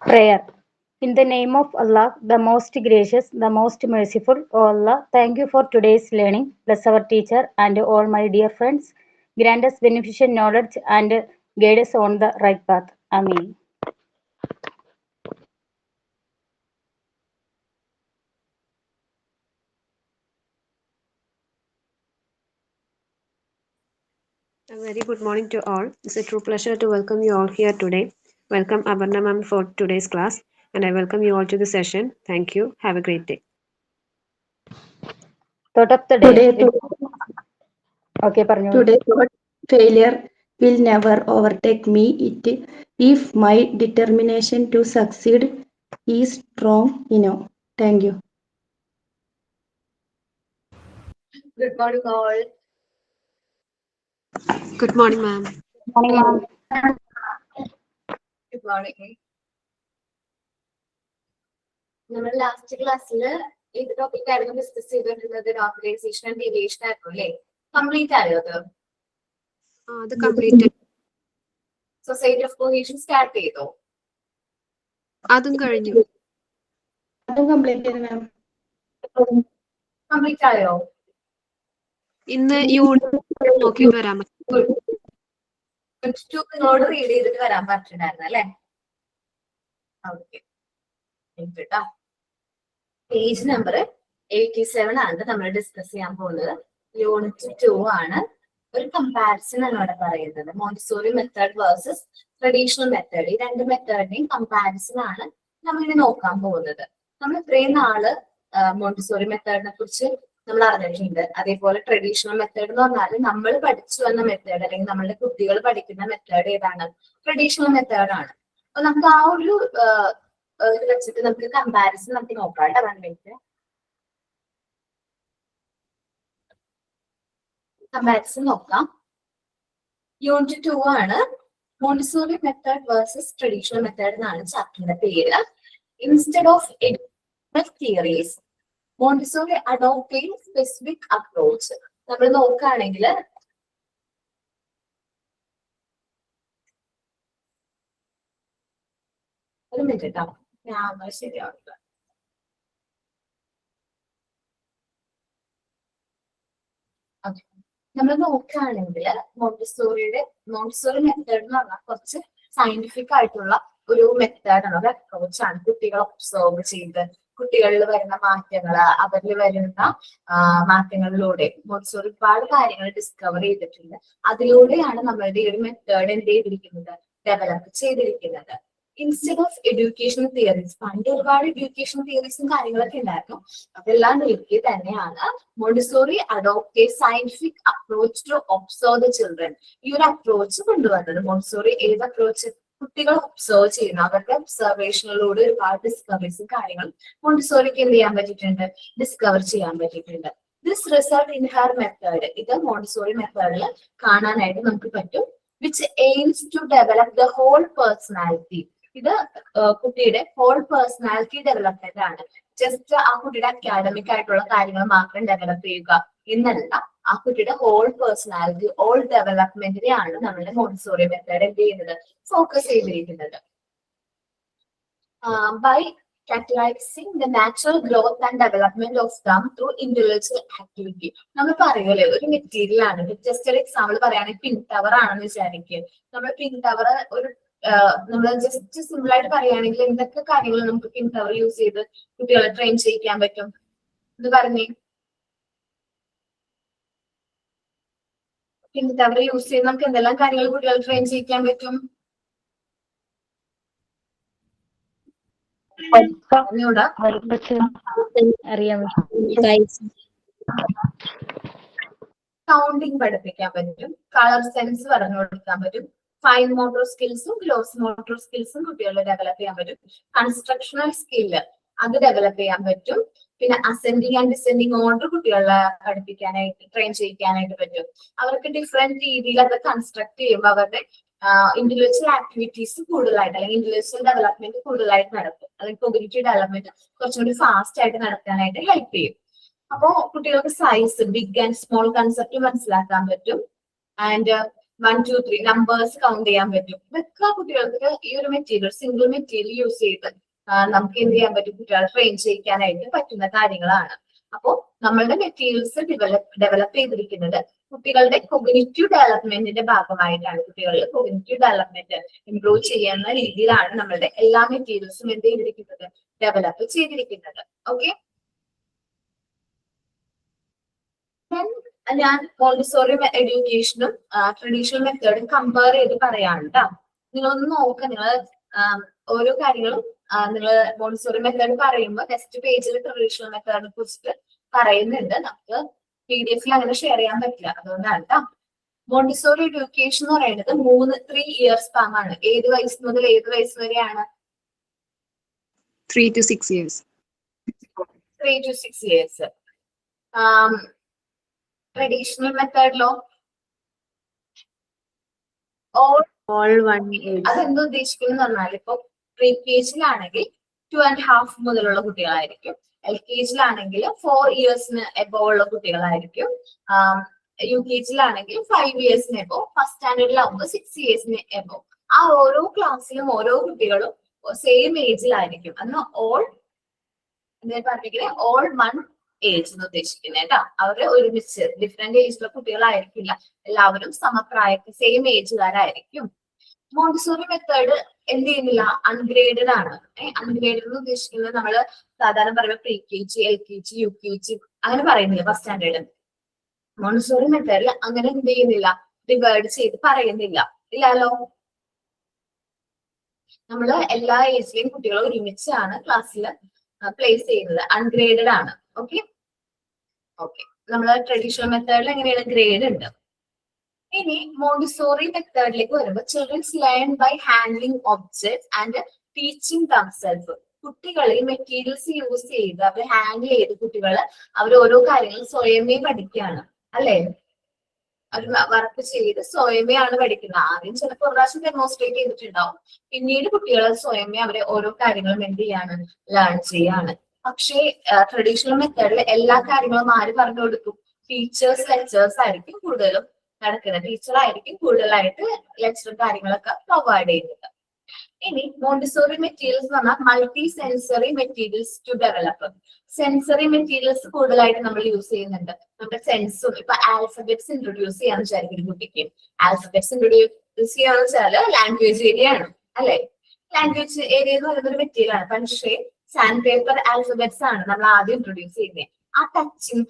Prayer. In the name of Allah, the most gracious, the most merciful, O Allah, thank you for today's learning. Bless our teacher and all my dear friends. Grant us beneficial knowledge and guide us on the right path. Amen. A very good morning to all. It's a true pleasure to welcome you all here today. Welcome Abarna ma'am for today's class, and I welcome you all to the session. Thank you. Have a great day. Thought of the day. Today, Okay, പറഞ്ഞോളൂ. today, thought failure will never overtake me if my determination to succeed is strong enough. Thank you. Good morning, all. Good morning, ma'am. Morning, ma'am. Good morning. നമ്മുടെ last ക്ലാസ്സിൽ ഇത് topic ആയിരുന്നു discuss ചെയ്തിട്ടുള്ളത് organisation and deviation ആയിരുന്നു അല്ലേ? Complete ആയോ അത്? അത് complete. Society of cohesion start ചെയ്തോ? അതും കഴിഞ്ഞു. അതും കംപ്ലീറ്റ് ചെയ്തു മാം. കംപ്ലീറ്റ് ആയോ? ഇന്ന് യൂണിറ്റ് നോക്കിയിട്ട് വരാൻ പറ്റും. നിങ്ങളോട് റീഡ് ചെയ്തിട്ട് വരാൻ പറ്റുന്നുണ്ടായിരുന്നു അല്ലേ? ഓക്കെ, കേട്ടോ. പേജ് നമ്പർ 87 ആണ് നമ്മൾ ഡിസ്കസ് ചെയ്യാൻ പോകുന്നത്. യൂണിറ്റ് 2 ആണ്. ഒരു കമ്പാരിസൺ ആണ് ഇവിടെ പറയുന്നത്. Montessori method versus traditional method. ഈ രണ്ട് മെത്തേഡിന്റെയും കമ്പാരിസൺ ആണ് നമ്മൾ ഇനി നോക്കാൻ പോകുന്നത്. നമ്മൾ ഇത്രയും നാള് മോണ്ടിസോറി മെത്തേഡിനെ കുറിച്ച് നമ്മൾ അറിഞ്ഞിട്ടുണ്ട്. അതേപോലെ ട്രഡീഷണൽ മെത്തേഡ് എന്ന് പറഞ്ഞാൽ നമ്മൾ പഠിച്ചു വന്ന മെത്തേഡ് അല്ലെങ്കിൽ നമ്മളുടെ കുട്ടികൾ പഠിക്കുന്ന മെത്തേഡ് ഏതാണ്? ട്രഡീഷണൽ മെത്തേഡ് ആണ്. അപ്പൊ നമുക്ക് ആ ഒരു ഇത് വെച്ചിട്ട് നമുക്ക് കമ്പാരിസൺ നമുക്ക് നോക്കാം കേട്ടോ. 1 മിനിറ്റ്. കമ്പാരിസൺ നോക്കാം. യൂണിറ്റ് 2 ആണ്. Montessori method versus traditional method എന്നാണ് ചാപ്റ്ററിന്റെ പേര്. Instead of theories Montessori adopt specific approach. നമ്മൾ നോക്കുകയാണെങ്കിൽ ഒരു മിനിറ്റ് കേട്ടോ, ഞാൻ ശരിയാവില്ല. നമ്മൾ നോക്കുകയാണെങ്കിൽ മോണ്ടിസോറി മെത്തേഡ് എന്ന് പറഞ്ഞാൽ കുറച്ച് സയന്റിഫിക് ആയിട്ടുള്ള ഒരു മെത്തേഡാണ്, ഒരു അപ്രോച്ചാണ്. കുട്ടികളെ ഒബ്സർവ് ചെയ്ത് കുട്ടികളിൽ വരുന്ന മാറ്റങ്ങൾ, അവരിൽ വരുന്ന മാറ്റങ്ങളിലൂടെ മോണ്ടിസോറി ഒരുപാട് കാര്യങ്ങൾ ഡിസ്കവർ ചെയ്തിട്ടുണ്ട്. അതിലൂടെയാണ് നമ്മളുടെ ഈ ഒരു മെത്തേഡ് എന്ത് ചെയ്തിരിക്കുന്നത്? ഡെവലപ്പ് ചെയ്തിരിക്കുന്നത്. ഇൻസ്റ്റെഡ് ഓഫ് എഡ്യൂക്കേഷണൽ തിയറീസ്, പണ്ട് ഒരുപാട് എഡ്യൂക്കേഷണൽ തിയറീസും കാര്യങ്ങളൊക്കെ ഉണ്ടായിരുന്നു. അതെല്ലാം നീക്കി തന്നെയാണ് Montessori adopt scientific approach to observe the children. ഈ ഒരു അപ്രോച്ച് കൊണ്ടുവന്നത്. മോണ്ടിസോറി ഏത് അപ്രോച്ച്? കുട്ടികൾ ഒബ്സർവ് ചെയ്യുന്നു. അവരുടെ ഒബ്സർവേഷനിലൂടെ ഒരുപാട് ഡിസ്കവറീസും കാര്യങ്ങളും മോണ്ടിസോറിക്ക് എന്ത് ചെയ്യാൻ പറ്റിയിട്ടുണ്ട്? ഡിസ്കവർ ചെയ്യാൻ പറ്റിയിട്ടുണ്ട്. This result in her method, ഇത് മോണ്ടിസോറി മെത്തേഡിൽ കാണാനായിട്ട് നമുക്ക് പറ്റും. Which aims to develop the whole personality. ഇത് കുട്ടിയുടെ ഹോൾ പേഴ്സണാലിറ്റി ഡെവലപ്മെന്റ് ആണ്. ജസ്റ്റ് ആ കുട്ടിയുടെ അക്കാഡമിക് ആയിട്ടുള്ള കാര്യങ്ങൾ മാത്രം ഡെവലപ്പ് ചെയ്യുക എന്നല്ല, ആ കുട്ടിയുടെ ഹോൾ പേഴ്സണാലിറ്റി, ഹോൾ ഡെവലപ്മെന്റിനെയാണ് നമ്മുടെ മോണ്ടിസോറി മെത്തേഡ് എന്ത് ചെയ്യുന്നത്? ഫോക്കസ് ചെയ്തിരിക്കുന്നത്. By catalyzing the natural growth and development of them through intellectual activity. നമ്മൾ പറയുമല്ലേ, ഒരു മെറ്റീരിയൽ ആണ്. ജസ്റ്റ് ഒരു എക്സാമ്പിൾ പറയുകയാണെങ്കിൽ പിങ്ക് ടവർ ആണെന്ന് വിചാരിക്കുക. നമ്മൾ പിങ്ക് ടവർ ഒരു നമ്മൾ ജസ്റ്റ് സിമ്പിൾ ആയിട്ട് പറയുകയാണെങ്കിൽ എന്തൊക്കെ കാര്യങ്ങൾ നമുക്ക് പിങ്ക് ടവർ യൂസ് ചെയ്ത് കുട്ടികളെ ട്രെയിൻ ചെയ്യിക്കാൻ പറ്റും? ഇത് പറഞ്ഞേ. പിങ്ക് ടവർ യൂസ് ചെയ്ത് നമുക്ക് എന്തെല്ലാം കാര്യങ്ങൾ കുട്ടികളെ ട്രെയിൻ ചെയ്യിക്കാൻ പറ്റും? കൗണ്ടിങ് പഠിപ്പിക്കാൻ പറ്റും, കളർ സെൻസ് പറഞ്ഞു കൊടുക്കാൻ പറ്റും, ഫൈൻ മോട്ടോർ സ്കിൽസും ഗ്രോസ് മോട്ടോർ സ്കിൽസും കുട്ടികളെ ഡെവലപ്പ് ചെയ്യാൻ പറ്റും. കൺസ്ട്രക്ഷണൽ സ്കില്ല് അത് ഡെവലപ്പ് ചെയ്യാൻ പറ്റും. പിന്നെ അസെൻഡിങ് ആൻഡ് ഡിസെൻഡിങ് ഓർഡർ കുട്ടികളെ പഠിപ്പിക്കാനായിട്ട് ട്രെയിൻ ചെയ്യിക്കാനായിട്ട് പറ്റും. അവർക്ക് ഡിഫറെന്റ് രീതിയിൽ അത് കൺസ്ട്രക്ട് ചെയ്യുമ്പോൾ അവരുടെ ഇന്റലക്ച്വൽ ആക്ടിവിറ്റീസ് കൂടുതലായിട്ട് അല്ലെങ്കിൽ ഇന്റലക്ച്വൽ ഡെവലപ്മെന്റ് കൂടുതലായിട്ട് നടക്കും. അല്ലെങ്കിൽ കോഗ്നിറ്റീവ് ഡെവലപ്മെന്റ് കുറച്ചും കൂടി ഫാസ്റ്റ് ആയിട്ട് നടക്കാനായിട്ട് ഹെൽപ്പ് ചെയ്യും. അപ്പോ കുട്ടികൾക്ക് size, big and small concept മനസ്സിലാക്കാൻ പറ്റും. ആൻഡ് 1, 2, 3 നമ്പേഴ്സ് കൗണ്ട് ചെയ്യാൻ പറ്റും. ഇതൊക്കെ കുട്ടികൾക്ക് ഈ ഒരു മെറ്റീരിയൽ, സിംഗിൾ മെറ്റീരിയൽ യൂസ് ചെയ്ത് നമുക്ക് എന്ത് ചെയ്യാൻ പറ്റും, കുട്ടികളെ ട്രെയിൻ ചെയ്യിക്കാനായിട്ട് പറ്റുന്ന കാര്യങ്ങളാണ്. അപ്പോൾ നമ്മളുടെ മെറ്റീരിയൽസ് ഡെവലപ്പ് ചെയ്തിരിക്കുന്നത് കുട്ടികളുടെ കൊഗ്നിറ്റീവ് ഡെവലപ്മെന്റിന്റെ ഭാഗമായിട്ടാണ്. കുട്ടികളിൽ കൊഗ്നിറ്റീവ് ഡെവലപ്മെന്റ് ഇംപ്രൂവ് ചെയ്യുന്ന രീതിയിലാണ് നമ്മളുടെ എല്ലാ മെറ്റീരിയൽസും എന്ത് ചെയ്തിരിക്കുന്നത്, ഡെവലപ്പ് ചെയ്തിരിക്കുന്നത്. ഓക്കെ, ഞാൻ മോണ്ടിസോറി എഡ്യൂക്കേഷനും ട്രഡീഷണൽ മെത്തേഡും കമ്പയർ ചെയ്ത് പറയാണ് കേട്ടോ. നിങ്ങളൊന്ന് നോക്കുക, നിങ്ങൾ ഓരോ കാര്യങ്ങളും നിങ്ങൾ മോണ്ടിസോറി മെത്തേഡ് പറയുമ്പോൾ നെക്സ്റ്റ് പേജിൽ ട്രഡീഷണൽ മെത്തേഡിനെ കുറിച്ചിട്ട് പറയുന്നുണ്ട്. നമുക്ക് PDF അങ്ങനെ ഷെയർ ചെയ്യാൻ പറ്റില്ല, അതുകൊണ്ടാണ് കേട്ടോ. മോണ്ടിസോറി എഡ്യൂക്കേഷൻ എന്ന് പറയുന്നത് 3 years സ്പാം ആണ്. ഏത് വയസ്സ് മുതൽ ഏത് വയസ്സ് വരെയാണ്? 3 to 6 years. 3 to 6 years. Traditional മെത്തേഡിലോ All 1 age. അതെന്താ ഉദ്ദേശിക്കുന്നത് പറഞ്ഞാൽ, ഇപ്പൊ pre-KG-ലാണെങ്കിൽ 2.5 മുതലുള്ള കുട്ടികളായിരിക്കും, LKG-ലാണെങ്കിൽ 4 yearsന് എബോവ് ഉള്ള കുട്ടികളായിരിക്കും, UKG-ലാണെങ്കിൽ 5 yearsന് എബോവ്, ഫസ്റ്റ് സ്റ്റാൻഡേർഡിലാവുമ്പോൾ 6 yearsന് എബോവ്. ആ ഓരോ ക്ലാസ്സിലും ഓരോ കുട്ടികളും സെയിം ഏജിലായിരിക്കും. അന്ന് ഓൾ പറഞ്ഞിരിക്കുന്നത് ഓൾ 1 ഏജ് എന്ന് ഉദ്ദേശിക്കുന്നത് കേട്ടോ. അവര് ഒരുമിച്ച് ഡിഫറെന്റ് ഏജിലുള്ള കുട്ടികളായിരിക്കില്ല, എല്ലാവരും സമപ്രായത്തിൽ സെയിം ഏജുകാരായിരിക്കും. മോണ്ടിസോറി മെത്തേഡ് എന്ത് ചെയ്യുന്നില്ല, അൺഗ്രേഡഡ് ആണ്. അൺഗ്രേഡഡ് എന്ന് ഉദ്ദേശിക്കുന്നത് നമ്മള് സാധാരണ പറയുമ്പോൾ pre-KG, LKG, UKG അങ്ങനെ പറയുന്നില്ല, ഫസ്റ്റ് സ്റ്റാൻഡേർഡ്. മോണ്ടിസോറി മെത്തേഡിൽ അങ്ങനെ എന്ത് ചെയ്യുന്നില്ല, ഡിവൈഡ് ചെയ്ത് പറയുന്നില്ല, ഇല്ലല്ലോ. നമ്മള് എല്ലാ ഏജിലെയും കുട്ടികളെ ഒരുമിച്ചാണ് ക്ലാസ്സിൽ പ്ലേസ് ചെയ്യുന്നത്. അൺഗ്രേഡഡ് ആണ്. ഓക്കെ, നമ്മള് ട്രഡീഷണൽ മെത്തേഡിൽ എങ്ങനെയാണ്, ഗ്രേഡ് ഉണ്ട്. ഇനി മോണ്ടിസോറി മെത്തേഡിലേക്ക് വരുമ്പോൾ childrens learn by handling objects and teaching themselves. കുട്ടികളിൽ മെറ്റീരിയൽസ് യൂസ് ചെയ്ത് അവർ ഹാൻഡിൽ ചെയ്ത് അവർ ഓരോ കാര്യങ്ങളും സ്വയമേ പഠിക്കുകയാണ്, അല്ലെ? അവർ വർക്ക് ചെയ്ത് സ്വയമേ ആണ് പഠിക്കുന്നത്. ആദ്യം ചിലപ്പോൾ ഒരു പ്രാവശ്യം ഡെമോൺസ്ട്രേറ്റ് ചെയ്തിട്ടുണ്ടാവും, പിന്നീട് കുട്ടികൾ സ്വയമേ അവരെ ഓരോ കാര്യങ്ങളും എന്ത് ചെയ്യാണ്, ലേൺ ചെയ്യാണ്. പക്ഷേ ട്രഡീഷണൽ മെത്തേഡിൽ എല്ലാ കാര്യങ്ങളും ആര് പറഞ്ഞു കൊടുക്കും? ടീച്ചേഴ്സ്, ലെക്ചേഴ്സ് ആയിരിക്കും കൂടുതലും നടക്കുന്നത്. ടീച്ചറായിരിക്കും കൂടുതലായിട്ട് ലെക്ചറും കാര്യങ്ങളൊക്കെ പ്രൊവൈഡ് ചെയ്യുന്നത്. ഇനി മോണ്ടിസോറി മെറ്റീരിയൽസ് എന്ന് പറഞ്ഞാൽ multi sensory materials to develop. Sensory materials കൂടുതലായിട്ട് നമ്മൾ യൂസ് ചെയ്യുന്നുണ്ട്. നമ്മുടെ സെൻസും ഇപ്പൊ ആൽഫബറ്റ്സ് ഇൻട്രൊഡ്യൂസ് ചെയ്യാന്ന് വിചാരിക്കും കുട്ടിക്ക്. ആൽഫബറ്റ്സ് ഇൻട്രൊഡ്യൂസ് ചെയ്യാന്ന് വെച്ചാല് ലാംഗ്വേജ് ഏരിയ ആണ്, അല്ലെ? ലാംഗ്വേജ് ഏരിയ എന്ന് പറയുന്ന ഒരു മെറ്റീരിയൽ ആണ്. പക്ഷേ സാൻഡ് പേപ്പർ ആൽഫബറ്റ്സ് ആണ് നമ്മൾ ആദ്യം ഇൻട്രൊഡ്യൂസ് ചെയ്യുന്നത്. ആ ടച്ചിങ്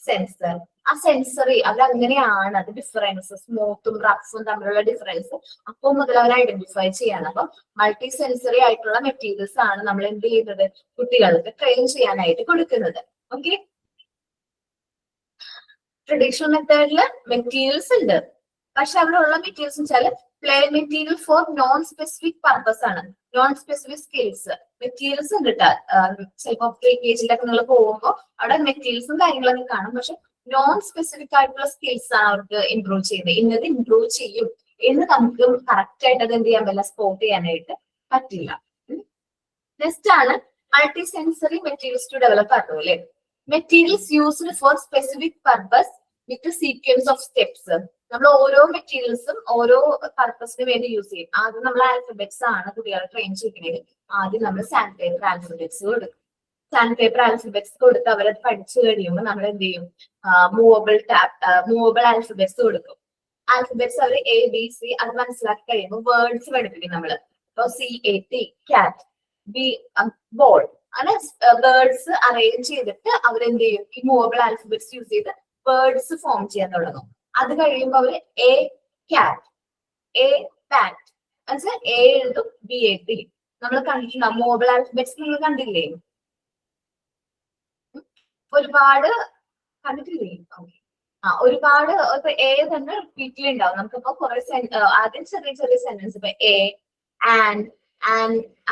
സെൻസർ, ആ സെൻസറി അവരങ്ങനെയാണ് അത് ഡിഫറൻസ്, സ്മൂത്തും റഫും തമ്മിലുള്ള ഡിഫറൻസ് അപ്പോൾ മുതൽ അവർ ഐഡന്റിഫൈ ചെയ്യാണ്. അപ്പൊ മൾട്ടി സെൻസറി ആയിട്ടുള്ള മെറ്റീരിയൽസ് ആണ് നമ്മൾ എന്ത് ചെയ്യുന്നത്, കുട്ടികൾക്ക് ട്രെയിൻ ചെയ്യാനായിട്ട് കൊടുക്കുന്നത്. ഓക്കെ, ട്രഡീഷണൽ മെത്തേഡില് മെറ്റീരിയൽസ് ഉണ്ട്, പക്ഷെ അവിടെ ഉള്ള മെറ്റീരിയൽസ് വെച്ചാൽ play material for non specific purpose ആണ്. നോൺ സ്പെസിഫിക് സ്കിൽസ് മെറ്റീരിയൽസ് ഉണ്ട് കേട്ടോ. ചിലപ്പോ pre-KG-ലൊക്കെ നിങ്ങൾ പോകുമ്പോൾ അവിടെ മെറ്റീരിയൽസും കാര്യങ്ങളൊക്കെ കാണും, പക്ഷെ നോൺ സ്പെസിഫിക് ആയിട്ടുള്ള സ്കിൽസ് ആണ് അവർക്ക് ഇംപ്രൂവ് ചെയ്യുന്നത്. ഇന്നത് ഇംപ്രൂവ് ചെയ്യും എന്ന് നമുക്ക് കറക്റ്റ് ആയിട്ട് അത് എന്ത് ചെയ്യാൻ പറ്റില്ല, സ്പോട്ട് ചെയ്യാനായിട്ട് പറ്റില്ല. നെക്സ്റ്റ് ആണ് multi sensory materials to develop auto, അല്ലെ? Materials used for specific purpose with sequence of steps. നമ്മൾ ഓരോ മെറ്റീരിയൽസും ഓരോ പർപ്പസിന് വേണ്ടി യൂസ് ചെയ്യും. ആദ്യം നമ്മൾ ആൽഫബറ്റ്സ് ആണ് കുട്ടികളെ ട്രെയിൻ ചെയ്യുന്നത്. ആദ്യം നമ്മൾ സാൻഡ് പേപ്പർ ആൽഫബറ്റ്സ് കൊടുക്കും. സാൻഡ് പേപ്പർ ആൽഫബറ്റ്സ് കൊടുത്ത് അവരത് പഠിച്ചു കഴിയുമ്പോൾ നമ്മൾ എന്ത് ചെയ്യും, മൂവബിൾ ആൽഫബറ്റ്സ് കൊടുക്കും. ആൽഫബറ്റ്സ് അവർ ABC അത് മനസ്സിലാക്കി കഴിയുമ്പോൾ വേർഡ്സ് പഠിപ്പിക്കും നമ്മള്. ഇപ്പൊ CAT കാറ്റ്, ബോൾ, അങ്ങനെ വേർഡ്സ് അറേഞ്ച് ചെയ്തിട്ട് അവരെന്ത് ചെയ്യും, ഈ മൂവബിൾ ആൽഫബറ്റ്സ് യൂസ് ചെയ്ത് വേർഡ്സ് ഫോം ചെയ്യാൻ തുടങ്ങും. അത് കഴിയുമ്പോൾ അവര് A cat, A bat, എന്നുവെച്ചാൽ A എഴുതും, BAT. നമ്മൾ കണ്ടിട്ടുണ്ടാവും മൂവബിൾ ആൽഫബറ്റ്സ്, നിങ്ങൾ കണ്ടില്ലേ? ഒരുപാട് കണ്ടിട്ടില്ലേ? ഒരുപാട് ഇപ്പൊ A തന്നെ റിപ്പീറ്റിൽ ഉണ്ടാവും. നമുക്കിപ്പോ കുറെ ആദ്യം ചെറിയ ചെറിയ സെന്റൻസ്, ഇപ്പൊ A, ആൻഡ്,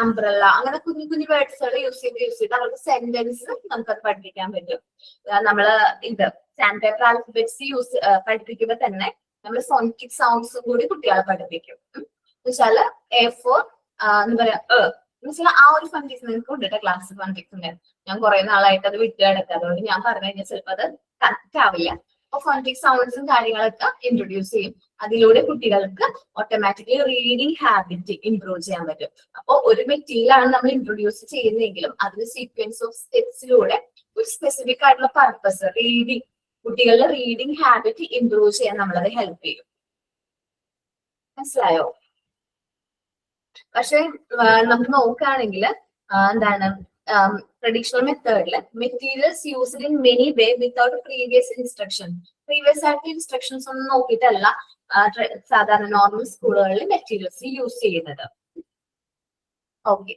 അംബ്രല്ല, അങ്ങനെ കുഞ്ഞു കുഞ്ഞു വേർഡ്സുകൾ യൂസ് ചെയ്ത് അവർക്ക് സെന്റൻസ് നമുക്കത് പഠിപ്പിക്കാൻ പറ്റും. നമ്മള് ഇത് സാൻഡ് പേപ്പർ ആൽഫബറ്റ്സ് പഠിപ്പിക്കുമ്പോ തന്നെ നമ്മൾ ഫോണിറ്റിക് സൗണ്ട്സും കൂടി കുട്ടികളെ പഠിപ്പിക്കും. എന്നുവെച്ചാല് A for എന്താ പറയാ എന്നുവെച്ചാൽ ആ ഒരു ഫോണിറ്റിക്സ് നിങ്ങൾക്ക് കൊണ്ടിട്ട് ക്ലാസ് ഫോണിറ്റിക്സിന്റെ ഞാൻ കുറെ നാളായിട്ട് അത് വിട്ടു കിടക്കുക. അതുകൊണ്ട് ഞാൻ പറഞ്ഞു കഴിഞ്ഞാൽ ചിലപ്പോൾ അത് കറക്റ്റ് ആവില്ല. അപ്പൊ ഫോണിറ്റിക് സൗണ്ട്സും കാര്യങ്ങളൊക്കെ ഇൻട്രൊഡ്യൂസ് ചെയ്യും. അതിലൂടെ കുട്ടികൾക്ക് ഓട്ടോമാറ്റിക്കലി റീഡിങ് ഹാബിറ്റ് ഇംപ്രൂവ് ചെയ്യാൻ പറ്റും. അപ്പോൾ ഒരു മെറ്റീരിയൽ ആണ് നമ്മൾ ഇൻട്രൊഡ്യൂസ് ചെയ്യുന്നതെങ്കിലും അതിന് സീക്വൻസ് ഓഫ് സ്റ്റെപ്സിലൂടെ ഒരു സ്പെസിഫിക് ആയിട്ടുള്ള പർപ്പസ് റീഡിങ്, കുട്ടികളുടെ റീഡിങ് ഹാബിറ്റ് ഇംപ്രൂവ് ചെയ്യാൻ നമ്മളത് ഹെൽപ്പ് ചെയ്യും. മനസ്സിലായോ? പക്ഷെ നമുക്ക് നോക്കുകയാണെങ്കിൽ എന്താണ് ട്രഡീഷണൽ മെത്തേഡിൽ materials used in many way without previous instruction. Previous ആയിട്ട് ഇൻസ്ട്രക്ഷൻസ് ഒന്നും നോക്കിയിട്ടല്ല സാധാരണ നോർമൽ സ്കൂളുകളിൽ മെറ്റീരിയൽസ് യൂസ് ചെയ്യുന്നത്. ഓക്കെ,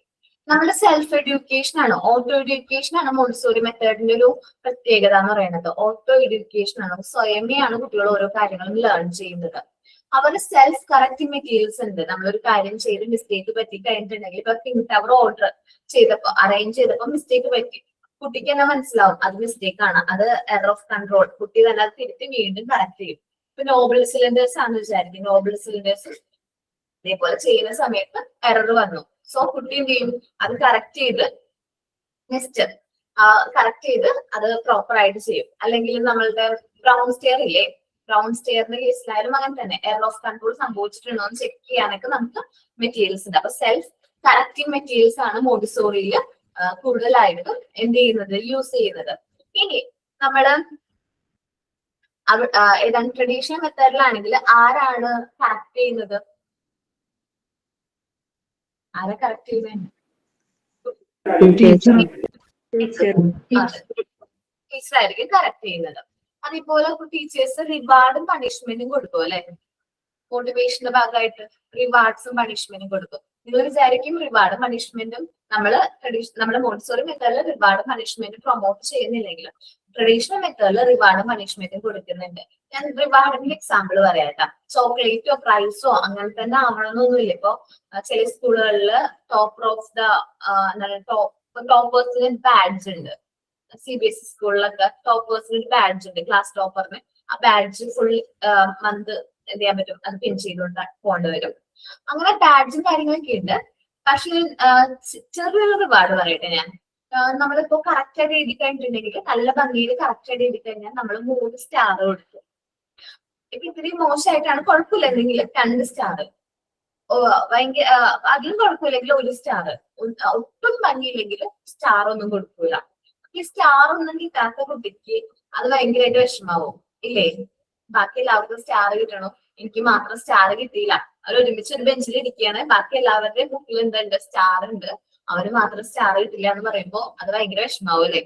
നമ്മുടെ സെൽഫ് എഡ്യൂക്കേഷൻ ആണ്, ഓട്ടോ എഡ്യൂക്കേഷൻ ആണ് മോണ്ടിസോറി മെത്തേഡിന്റെ ഒരു പ്രത്യേകത എന്ന് പറയുന്നത്. ഓട്ടോ എഡ്യൂക്കേഷൻ ആണ്, സ്വയമേയാണ് കുട്ടികൾ ഓരോ കാര്യങ്ങളും ലേൺ ചെയ്യുന്നത്. അവരുടെ സെൽഫ് കറക്റ്റിംഗ് മെറ്റീരിയൽസ് ഉണ്ട്. നമ്മളൊരു കാര്യം ചെയ്ത് മിസ്റ്റേക്ക് പറ്റി കഴിഞ്ഞിട്ടുണ്ടെങ്കിൽ ഇപ്പൊ പിങ്ക് ടവർ ഓർഡർ ചെയ്തപ്പോ അറേഞ്ച് ചെയ്തപ്പോ മിസ്റ്റേക്ക് പറ്റി, കുട്ടിക്ക് തന്നെ മനസ്സിലാവും അത് മിസ്റ്റേക്ക് ആണ്, അത് എറർ ഓഫ് കൺട്രോൾ. കുട്ടി തന്നെ അത് തിരുത്തി വീണ്ടും കറക്റ്റ് ചെയ്യും. ഇപ്പൊ നോബിൾ സിലിണ്ടേഴ്സ് ആണെന്ന് വിചാരിക്കും, നോബിൾ സിലിണ്ടേഴ്സ് ഇതേപോലെ ചെയ്യുന്ന സമയത്ത് എറർ വന്നു. സോ കുട്ടി എന്ത് ചെയ്യും, അത് കറക്റ്റ് ചെയ്ത് നെക്സ്റ്റ് കറക്റ്റ് ചെയ്ത് അത് പ്രോപ്പർ ആയിട്ട് ചെയ്യും. അല്ലെങ്കിൽ നമ്മളുടെ ബ്രൗൺ സ്റ്റെയർ ഇല്ലേ, ബ്രൗൺ സ്റ്റെയറിന്റെ കേസിലായാലും അങ്ങനെ തന്നെ എറർ ഓഫ് കൺട്രോൾ സംഭവിച്ചിട്ടുണ്ടോ എന്ന് ചെക്ക് ചെയ്യാനൊക്കെ നമുക്ക് മെറ്റീരിയൽസ് ഉണ്ട്. അപ്പൊ സെൽഫ് കറക്റ്റിംഗ് മെറ്റീരിയൽസ് ആണ് മോണ്ടിസോറിയിൽ കൂടുതലായിട്ടും എന്ത് ചെയ്യുന്നത്, യൂസ് ചെയ്യുന്നത്. ഇനി നമ്മള് ഏതാണ് ട്രഡീഷണൽ മെത്തേഡിലാണെങ്കിൽ ആരാണ് കറക്റ്റ് ചെയ്യുന്നത്? ആരാ കറക്റ്റ് ചെയ്യുന്നത്? ടീച്ചറായിരിക്കും കറക്റ്റ് ചെയ്യുന്നത്. അതേപോലെ ടീച്ചേഴ്സ് റിവാർഡും പണിഷ്മെന്റും കൊടുക്കും അല്ലെ, മോട്ടിവേഷന്റെ ഭാഗമായിട്ട് റിവാർഡ്സും പണിഷ്മെന്റും കൊടുക്കും. നിങ്ങൾ വിചാരിക്കും റിവാർഡും പണിഷ്മെന്റും നമ്മുടെ മോണ്ടിസോറി മെത്തേഡിൽ റിവാർഡും പണിഷ്മെന്റും പ്രൊമോട്ട് ചെയ്യുന്നില്ലെങ്കിലും ട്രഡീഷണൽ മെത്തേഡിൽ റിവാർഡും പണിഷ്മെന്റും കൊടുക്കുന്നുണ്ട്. ഞാൻ റിവാർഡിന്റെ എക്സാമ്പിൾ പറയാട്ടോ. ചോക്ലേറ്റോ പ്രൈസോ അങ്ങനെ തന്നെ ആവണമെന്നൊന്നുമില്ല. ഇപ്പൊ ചില സ്കൂളുകളിൽ ടോപ്പർ ഓഫ് ദ ടോപ്പേഴ്സിന് ബാഡ്ജ് ഉണ്ട്. CBSE സ്കൂളിലൊക്കെ ടോപ്പേഴ്സിന് ഒരു ബാഡ്ജ് ഉണ്ട്, ക്ലാസ് ടോപ്പറിന്. ആ ബാഡ്ജ് ഫുൾ മന്ത് എന്ത് ചെയ്യാൻ പറ്റും, അത് പിൻ ചെയ്തുകൊണ്ട് കൊണ്ടുവരും. അങ്ങനെ ബാഡ്ജും കാര്യങ്ങളൊക്കെ ഉണ്ട്. പക്ഷെ ചെറിയൊരു റിവാർഡ് പറയട്ടെ ഞാൻ. നമ്മളിപ്പോ കറക്റ്റ് ആയിട്ട് എഴുതി കഴിഞ്ഞിട്ടുണ്ടെങ്കിൽ, നല്ല ഭംഗിയിൽ കറക്റ്റ് ആയിട്ട് എഴുതി കഴിഞ്ഞാൽ നമ്മൾ 3 സ്റ്റാർ കൊടുക്കും. ഇപ്പൊ ഇത്രയും മോശമായിട്ടാണ് കുഴപ്പമില്ല, എന്തെങ്കിലും 2 സ്റ്റാർ, ഭയങ്കര അതിലും കുഴപ്പമില്ലെങ്കിൽ 1 സ്റ്റാർ, ഒട്ടും ഭംഗിയില്ലെങ്കിൽ സ്റ്റാർ ഒന്നും കൊടുക്കൂല. ഈ സ്റ്റാർ ഒന്നും കിട്ടാത്ത കുട്ടിക്ക് അത് ഭയങ്കരമായിട്ട് വിഷമാവും ഇല്ലേ? ബാക്കി എല്ലാവർക്കും സ്റ്റാർ കിട്ടണം, എനിക്ക് മാത്രം സ്റ്റാർ കിട്ടിയില്ല. അവർ ഒരുമിച്ച് ഒരു ബെഞ്ചിൽ ഇരിക്കുകയാണ്, ബാക്കി എല്ലാവരുടെയും ബുക്കിൽ എന്തുണ്ട്, സ്റ്റാർ ഉണ്ട്, അവര് മാത്രം സ്റ്റാർ കിട്ടില്ല എന്ന് പറയുമ്പോ അത് ഭയങ്കര വിഷമാവും അല്ലേ?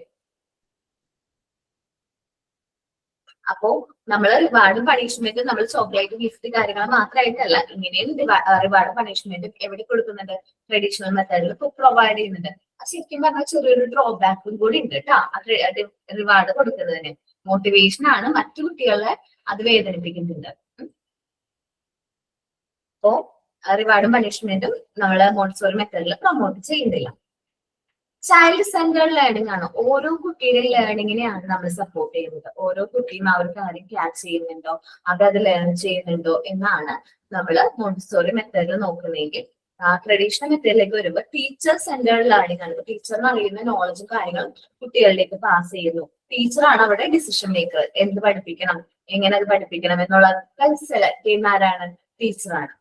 അപ്പോ നമ്മൾ റിവാർഡും പണിഷ്മെന്റും നമ്മൾ ചോക്ലേറ്റ് ഗിഫ്റ്റ് കാര്യങ്ങൾ മാത്രമായിട്ടല്ല, ഇങ്ങനെയും റിവാർഡും പണിഷ്മെന്റും എവിടെ കൊടുക്കുന്നുണ്ട്, ട്രഡീഷണൽ മെത്തേഡിൽ പ്രൊവൈഡ് ചെയ്യുന്നുണ്ട്. ശരിക്കും പറഞ്ഞാൽ ചെറിയൊരു ഡ്രോബാക്കും കൂടി ഉണ്ട് കേട്ടോ റിവാർഡ് കൊടുക്കുന്നതിന്. മോട്ടിവേഷൻ ആണ്, മറ്റു കുട്ടികളെ അത് വേദനിപ്പിക്കുന്നുണ്ട്. അപ്പോ റിവാർഡും പണിഷ്മെന്റും നമ്മള് മോണ്ടിസോറി മെത്തേഡിൽ പ്രൊമോട്ട് ചെയ്യുന്നില്ല. ചൈൽഡ് സെന്റേർഡ് ലേണിംഗ് ആണ്. ഓരോ കുട്ടിയുടെ ലേണിങ്ങിനെയാണ് നമ്മൾ സപ്പോർട്ട് ചെയ്യുന്നത്. ഓരോ കുട്ടിയും ആ ഒരു കാര്യം ക്യാച്ച് ചെയ്യുന്നുണ്ടോ, അത് ലേൺ ചെയ്യുന്നുണ്ടോ എന്നാണ് നമ്മൾ മോണ്ടിസോറി മെത്തേഡിൽ നോക്കുന്നതെങ്കിൽ. ട്രഡീഷണൽ മെത്തേഡിലേക്ക് വരുമ്പോൾ ടീച്ചർ സെന്റേർഡ് ലേണിംഗ് ആണ്. ടീച്ചറിന് അറിയുന്ന നോളജും കാര്യങ്ങളും കുട്ടികളിലേക്ക് പാസ് ചെയ്യുന്നു. ടീച്ചറാണ് അവിടെ ഡിസിഷൻ മേക്കർ. എന്ത് പഠിപ്പിക്കണം, എങ്ങനെ അത് പഠിപ്പിക്കണം എന്നുള്ളതൊക്കെ സെലക്ട് ചെയ്യുന്ന ആരാണ്? ടീച്ചറാണ്.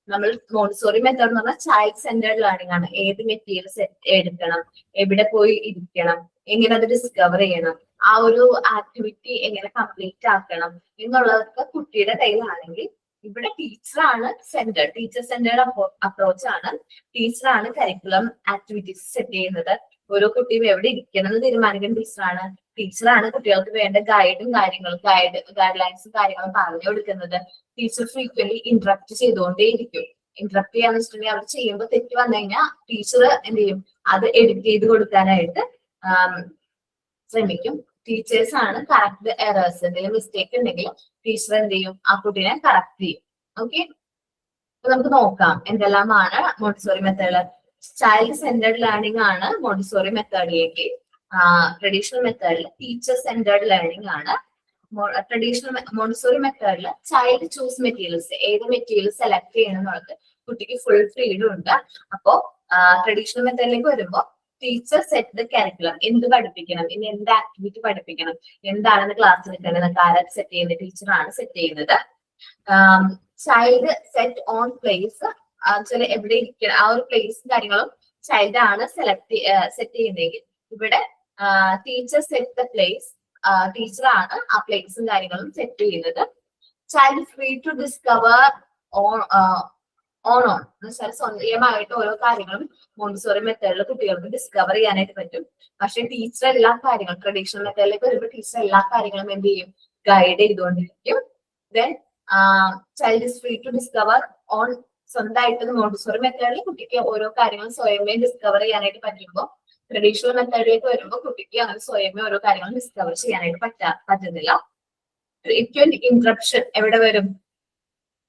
നമ്മൾ മോണ്ടിസോറി മെത്തേഡ് എന്ന് പറഞ്ഞാൽ ചൈൽഡ് സെന്റേർഡ് ലേണിംഗ് ആണ്. ഏത് മെറ്റീരിയൽസ് എടുക്കണം, എവിടെ പോയി ഇരിക്കണം, എങ്ങനെ അത് ഡിസ്കവർ ചെയ്യണം, ആ ഒരു ആക്ടിവിറ്റി എങ്ങനെ കംപ്ലീറ്റ് ആക്കണം എന്നുള്ളതൊക്കെ കുട്ടിയുടെ കയ്യിലാണെങ്കിൽ ഇവിടെ ടീച്ചറാണ് സെന്റർ. ടീച്ചർ സെന്റേർഡ് അപ്രോച്ച് ആണ്. ടീച്ചറാണ് കരിക്കുലം ആക്ടിവിറ്റീസ് സെറ്റ് ചെയ്യുന്നത്. ഓരോ കുട്ടിയും എവിടെ ഇരിക്കണം എന്ന് തീരുമാനിക്കുന്ന ടീച്ചറാണ്. ടീച്ചറാണ് കുട്ടികൾക്ക് വേണ്ട ഗൈഡ് ലൈൻസും കാര്യങ്ങളും പറഞ്ഞു കൊടുക്കുന്നത്. ടീച്ചർ ഫ്രീക്വന്റ്ലി ഇന്ററപ്റ്റ് ചെയ്തുകൊണ്ടേയിരിക്കും. ഇന്ററപ്റ്റ് ചെയ്യാന്ന് വെച്ചിട്ടുണ്ടെങ്കിൽ അവർ ചെയ്യുമ്പോൾ തെറ്റ് വന്നു കഴിഞ്ഞാൽ ടീച്ചർ എന്ത് ചെയ്യും, അത് എഡിറ്റ് ചെയ്ത് കൊടുക്കാനായിട്ട് ശ്രമിക്കും. ടീച്ചേഴ്സ് ആണ് കറക്റ്റ് എറേഴ്സ്, എന്തെങ്കിലും മിസ്റ്റേക്ക് ഉണ്ടെങ്കിൽ ടീച്ചർ എന്ത് ചെയ്യും, ആ കുട്ടീനെ കറക്റ്റ് ചെയ്യും. ഓക്കെ, അപ്പൊ നമുക്ക് നോക്കാം എന്തെല്ലാമാണ് Montessori method. Child centred learning ആണ് മോണ്ടിസോറി മെത്തേഡിലേക്ക്. ട്രഡീഷണൽ മെത്തേഡിൽ ടീച്ചർ സെന്റേർഡ് ലേണിംഗ് ആണ്. ട്രഡീഷണൽ മോണ്ടിസോറി മെത്തേഡിൽ ചൈൽഡ് ചൂസ് മെറ്റീരിയൽസ്, ഏത് മെറ്റീരിയൽ സെലക്ട് ചെയ്യണം എന്നുള്ളത് കുട്ടിക്ക് ഫുൾ ഫ്രീഡം ഉണ്ട്. അപ്പോ ട്രഡീഷണൽ മെത്തേഡിലേക്ക് വരുമ്പോൾ ടീച്ചർ സെറ്റ് ദ കരിക്കുലം, എന്ത് പഠിപ്പിക്കണം, ഇനി എന്ത് ആക്ടിവിറ്റി പഠിപ്പിക്കണം, എന്താണെന്ന് ക്ലാസ് എടുക്കുന്നത് ആരാ സെറ്റ് ചെയ്യുന്നത്? ടീച്ചറാണ് സെറ്റ് ചെയ്യുന്നത്. ചൈൽഡ് സെറ്റ് ഓൺ പ്ലേസ്, എവിടെ ഇരിക്കണം ആ ഒരു പ്ലേസും കാര്യങ്ങളും ചൈൽഡ് ആണ് സെറ്റ് ചെയ്യുന്നതെങ്കിൽ ഇവിടെ teacher set the place, teacher ആണ് ആ പ്ലേസും കാര്യങ്ങളും സെറ്റ് ചെയ്യുന്നത്. Child free to discover own എന്ന് വെച്ചാൽ സ്വന്തമായിട്ട് ഓരോ കാര്യങ്ങളും മോണ്ടിസോറി മെത്തേഡിൽ കുട്ടികൾക്ക് ഡിസ്കവർ ചെയ്യാനായിട്ട് പറ്റും. പക്ഷെ ടീച്ചർ എല്ലാ കാര്യങ്ങളും ട്രഡീഷണൽ മെത്തേഡിലേക്ക് വരുമ്പോൾ ടീച്ചർ എല്ലാ കാര്യങ്ങളും എന്ത് ചെയ്യും, ഗൈഡ് ചെയ്തുകൊണ്ടിരിക്കും. Then child is free to discover own, സ്വന്തമായിട്ട് മോണ്ടിസോറി മെത്തേഡിൽ കുട്ടിക്ക് ഓരോ കാര്യങ്ങളും സ്വയമേ ഡിസ്കവർ ചെയ്യാനായിട്ട് പറ്റുമ്പോൾ ട്രഡീഷണൽ മെത്തേഡിലേക്ക് വരുമ്പോൾ കുട്ടിക്ക് അങ്ങനെ സ്വയമേ ഓരോ കാര്യങ്ങളും ഡിസ്കവർ ചെയ്യാനായിട്ട് പറ്റുന്നില്ല. ഇന്ററപ്ഷൻ എവിടെ വരും,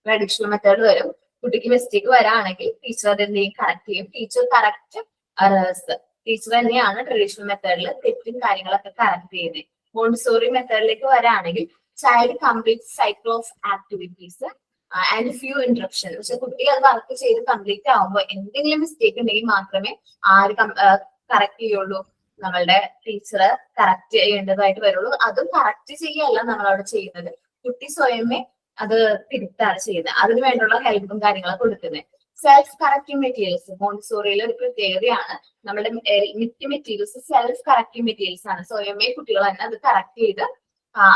ട്രഡീഷണൽ മെത്തേഡ് വരും. കുട്ടിക്ക് മിസ്റ്റേക്ക് വരാണെങ്കിൽ ടീച്ചർ അതെന്ത് ചെയ്യും, കറക്റ്റ് ചെയ്യും. ടീച്ചർ കറക്റ്റ് എറേഴ്സ്, ടീച്ചർ തന്നെയാണ് ട്രഡീഷണൽ മെത്തേഡിൽ തെറ്റും കാര്യങ്ങളൊക്കെ കറക്റ്റ് ചെയ്യുന്നത്. മോണ്ടിസോറി മെത്തേഡിലേക്ക് വരാണെങ്കിൽ child complete cycle of activities and few interruption. പക്ഷെ കുട്ടി അത് വർക്ക് ചെയ്ത് കംപ്ലീറ്റ് ആവുമ്പോൾ എന്തെങ്കിലും മിസ്റ്റേക്ക് ഉണ്ടെങ്കിൽ മാത്രമേ ആര് കറക്റ്റ് ചെയ്യുള്ളൂ, നമ്മളുടെ ടീച്ചർ കറക്റ്റ് ചെയ്യേണ്ടതായിട്ട് വരുള്ളൂ. അതും കറക്റ്റ് ചെയ്യല്ല നമ്മളവിടെ ചെയ്യുന്നത്, കുട്ടി സ്വയമേ അത് തിരുത്താണ് ചെയ്യുന്നത്. അതിന് വേണ്ടിയുള്ള ഹെൽപ്പും കാര്യങ്ങളൊക്കെ കൊടുക്കുന്നത്. സെൽഫ് കറക്റ്റിംഗ് മെറ്റീരിയൽസ് മോണ്ടിസോറിയിലെ ഒരു പ്രത്യേകതയാണ്. നമ്മുടെ മിക്ക മെറ്റീരിയൽസ് സെൽഫ് കറക്റ്റിംഗ് മെറ്റീരിയൽസ് ആണ്. സ്വയമേ കുട്ടികൾ തന്നെ അത് കറക്റ്റ് ചെയ്ത്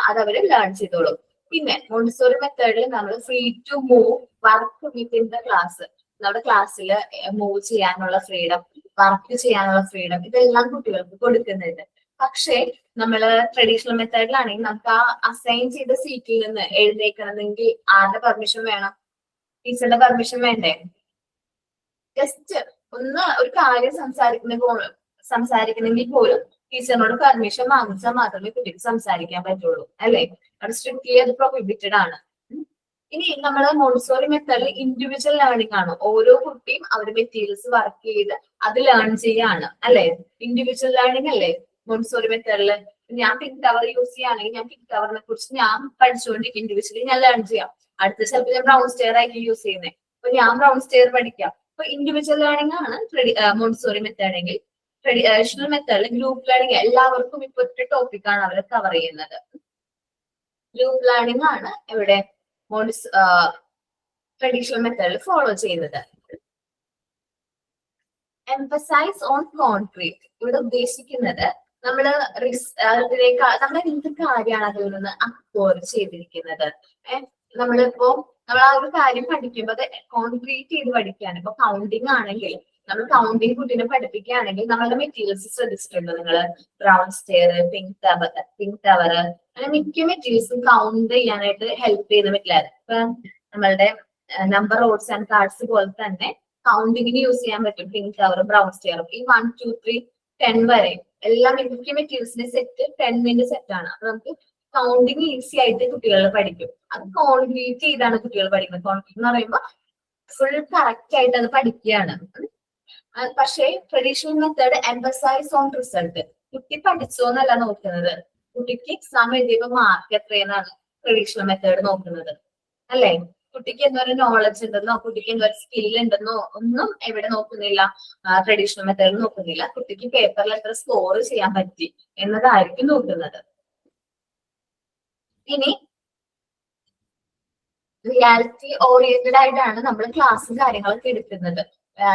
അത് അവര് ലേൺ ചെയ്തോളും. പിന്നെ മോണ്ടിസോറി മെത്തേഡിൽ നമ്മൾ free to move work within the class, നമ്മുടെ ക്ലാസ്സിൽ മൂവ് ചെയ്യാനുള്ള ഫ്രീഡം, വർക്ക് ചെയ്യാനുള്ള ഫ്രീഡം, ഇതെല്ലാം കുട്ടികൾക്ക് കൊടുക്കുന്നുണ്ട്. പക്ഷേ നമ്മള് ട്രഡീഷണൽ മെത്തേഡിലാണെങ്കിൽ നമുക്ക് ആ അസൈൻ ചെയ്ത സീറ്റിൽ നിന്ന് എഴുന്നേക്കണമെങ്കിൽ ആരുടെ പെർമിഷൻ വേണം, ടീച്ചറുടെ പെർമിഷൻ വേണ്ടേ? ജസ്റ്റ് ഒന്ന് ഒരു കാര്യം സംസാരിക്കണമെങ്കിൽ പോലും ടീച്ചറിനോട് പെർമിഷൻ വാങ്ങിച്ചാൽ മാത്രമേ കുട്ടിക്ക് സംസാരിക്കാൻ പറ്റുള്ളൂ, അല്ലെ? അത് സ്ട്രിക്ട്ലി അത് പ്രൊഹിബിറ്റഡ് ആണ്. ഇനി നമ്മൾ മോണ്ടിസോറി മെത്തേഡിൽ ഇൻഡിവിജ്വൽ ലേണിംഗ് ആണ്. ഓരോ കുട്ടിയും അവരുടെ മെറ്റീരിയൽസ് വർക്ക് ചെയ്ത് അത് ലേൺ ചെയ്യാണ്, അല്ലെ? ഇൻഡിവിജ്വൽ ലേണിംഗ് അല്ലേ മോണ്ടിസോറി മെത്തേഡിൽ? ഞാൻ പിങ്ക് ടവർ യൂസ് ചെയ്യുകയാണെങ്കിൽ ഞാൻ പിങ്ക് ടവറിനെ കുറിച്ച് ഞാൻ പഠിച്ചുകൊണ്ടിരിക്കും, ഇൻഡിവിജ്വലി ഞാൻ ലേൺ ചെയ്യാം. അടുത്ത ചിലപ്പോൾ ഞാൻ ബ്രൗൺ സ്റ്റെയർ ആയിരിക്കും യൂസ് ചെയ്യുന്നത്, അപ്പൊ ഞാൻ ബ്രൗൺ സ്റ്റെയർ പഠിക്കാം. അപ്പൊ ഇൻഡിവിജ്വൽ ലേണിംഗ് ആണ് മോണ്ടിസോറി മെത്തേഡ് എങ്കിൽ ട്രഡീഷണൽ മെത്തേഡിൽ ഗ്രൂപ്പ് ലേണിംഗ് എല്ലാവർക്കും ഇപ്പൊ ഒറ്റ ടോപ്പിക്കാണ് അവർ കവർ ചെയ്യുന്നത്. ഗ്രൂപ്പ് ലേണിംഗ് ആണ് ഇവിടെ ട്രഡീഷണൽ മെത്തേഡിൽ ഫോളോ ചെയ്യുന്നത്. എംഫസൈസ് ഓൺ കോൺക്രീറ്റ്, ഇവിടെ ഉദ്ദേശിക്കുന്നത് നമ്മള് നമ്മുടെ എന്ത് കാര്യമാണ് അതിൽ നിന്ന് അക്വയർ ചെയ്തിരിക്കുന്നത്. നമ്മളിപ്പോ നമ്മൾ ആ ഒരു കാര്യം പഠിക്കുമ്പോൾ അത് കോൺക്രീറ്റ് ചെയ്ത് പഠിക്കുകയാണ്. ഇപ്പൊ കൗണ്ടിങ് ആണെങ്കിൽ നമ്മൾ കൗണ്ടിങ് കുട്ടീനെ പഠിപ്പിക്കുകയാണെങ്കിൽ നമ്മളുടെ മെറ്റീരിയൽസ് ശ്രദ്ധിച്ചിട്ടുണ്ടോ നിങ്ങള്? ബ്രൗൺ സ്റ്റെയർ, പിങ്ക് ടവർ, അങ്ങനെ മിക്ക മെറ്റീരിയൽസും കൗണ്ട് ചെയ്യാനായിട്ട് ഹെൽപ്പ് ചെയ്യുന്ന മെറ്റീരിയൽ. ഇപ്പൊ നമ്മളുടെ നമ്പർ റോഡ്സ് ആൻഡ് കാർഡ്സ് പോലെ തന്നെ കൗണ്ടിങ്ങിന് യൂസ് ചെയ്യാൻ പറ്റും. പിങ്ക് ടവറും ബ്രൗൺ സ്റ്റെയറും ഈ 1, 2, 3, 10 വരെ എല്ലാം മിക്ക മെറ്റീരിയൽസിന്റെ സെറ്റ് 10 സെറ്റ് ആണ്. അപ്പൊ നമുക്ക് കൗണ്ടിങ് ഈസി ആയിട്ട് കുട്ടികൾ പഠിക്കും. അത് കോൺക്രീറ്റ് ചെയ്താണ് കുട്ടികൾ പഠിക്കുന്നത്. കോൺക്രീറ്റ് എന്ന് പറയുമ്പോൾ ഫുൾ കറക്റ്റ് ആയിട്ട് അത് പഠിക്കുകയാണ്. പക്ഷേ traditional method emphasize on result, കുട്ടി പഠിച്ചോ എന്നല്ല നോക്കുന്നത്, കുട്ടിക്ക് എക്സാം എഴുതിയപ്പോ മാർക്ക് എത്രയെന്നാണ് ട്രഡീഷണൽ മെത്തേഡ് നോക്കുന്നത്, അല്ലെ? കുട്ടിക്ക് എന്തോരം നോളജ് ഉണ്ടെന്നോ കുട്ടിക്ക് എന്തോരം സ്കിൽ ഉണ്ടെന്നോ ഒന്നും എവിടെ നോക്കുന്നില്ല, ട്രഡീഷണൽ മെത്തേഡ് നോക്കുന്നില്ല. കുട്ടിക്ക് പേപ്പറിൽ എത്ര സ്കോർ ചെയ്യാൻ പറ്റി എന്നതായിരിക്കും നോക്കുന്നത്. ഇനി റിയാലിറ്റി ഓറിയന്റഡ് ആയിട്ടാണ് നമ്മൾ ക്ലാസ്സും കാര്യങ്ങളൊക്കെ എടുക്കുന്നത്.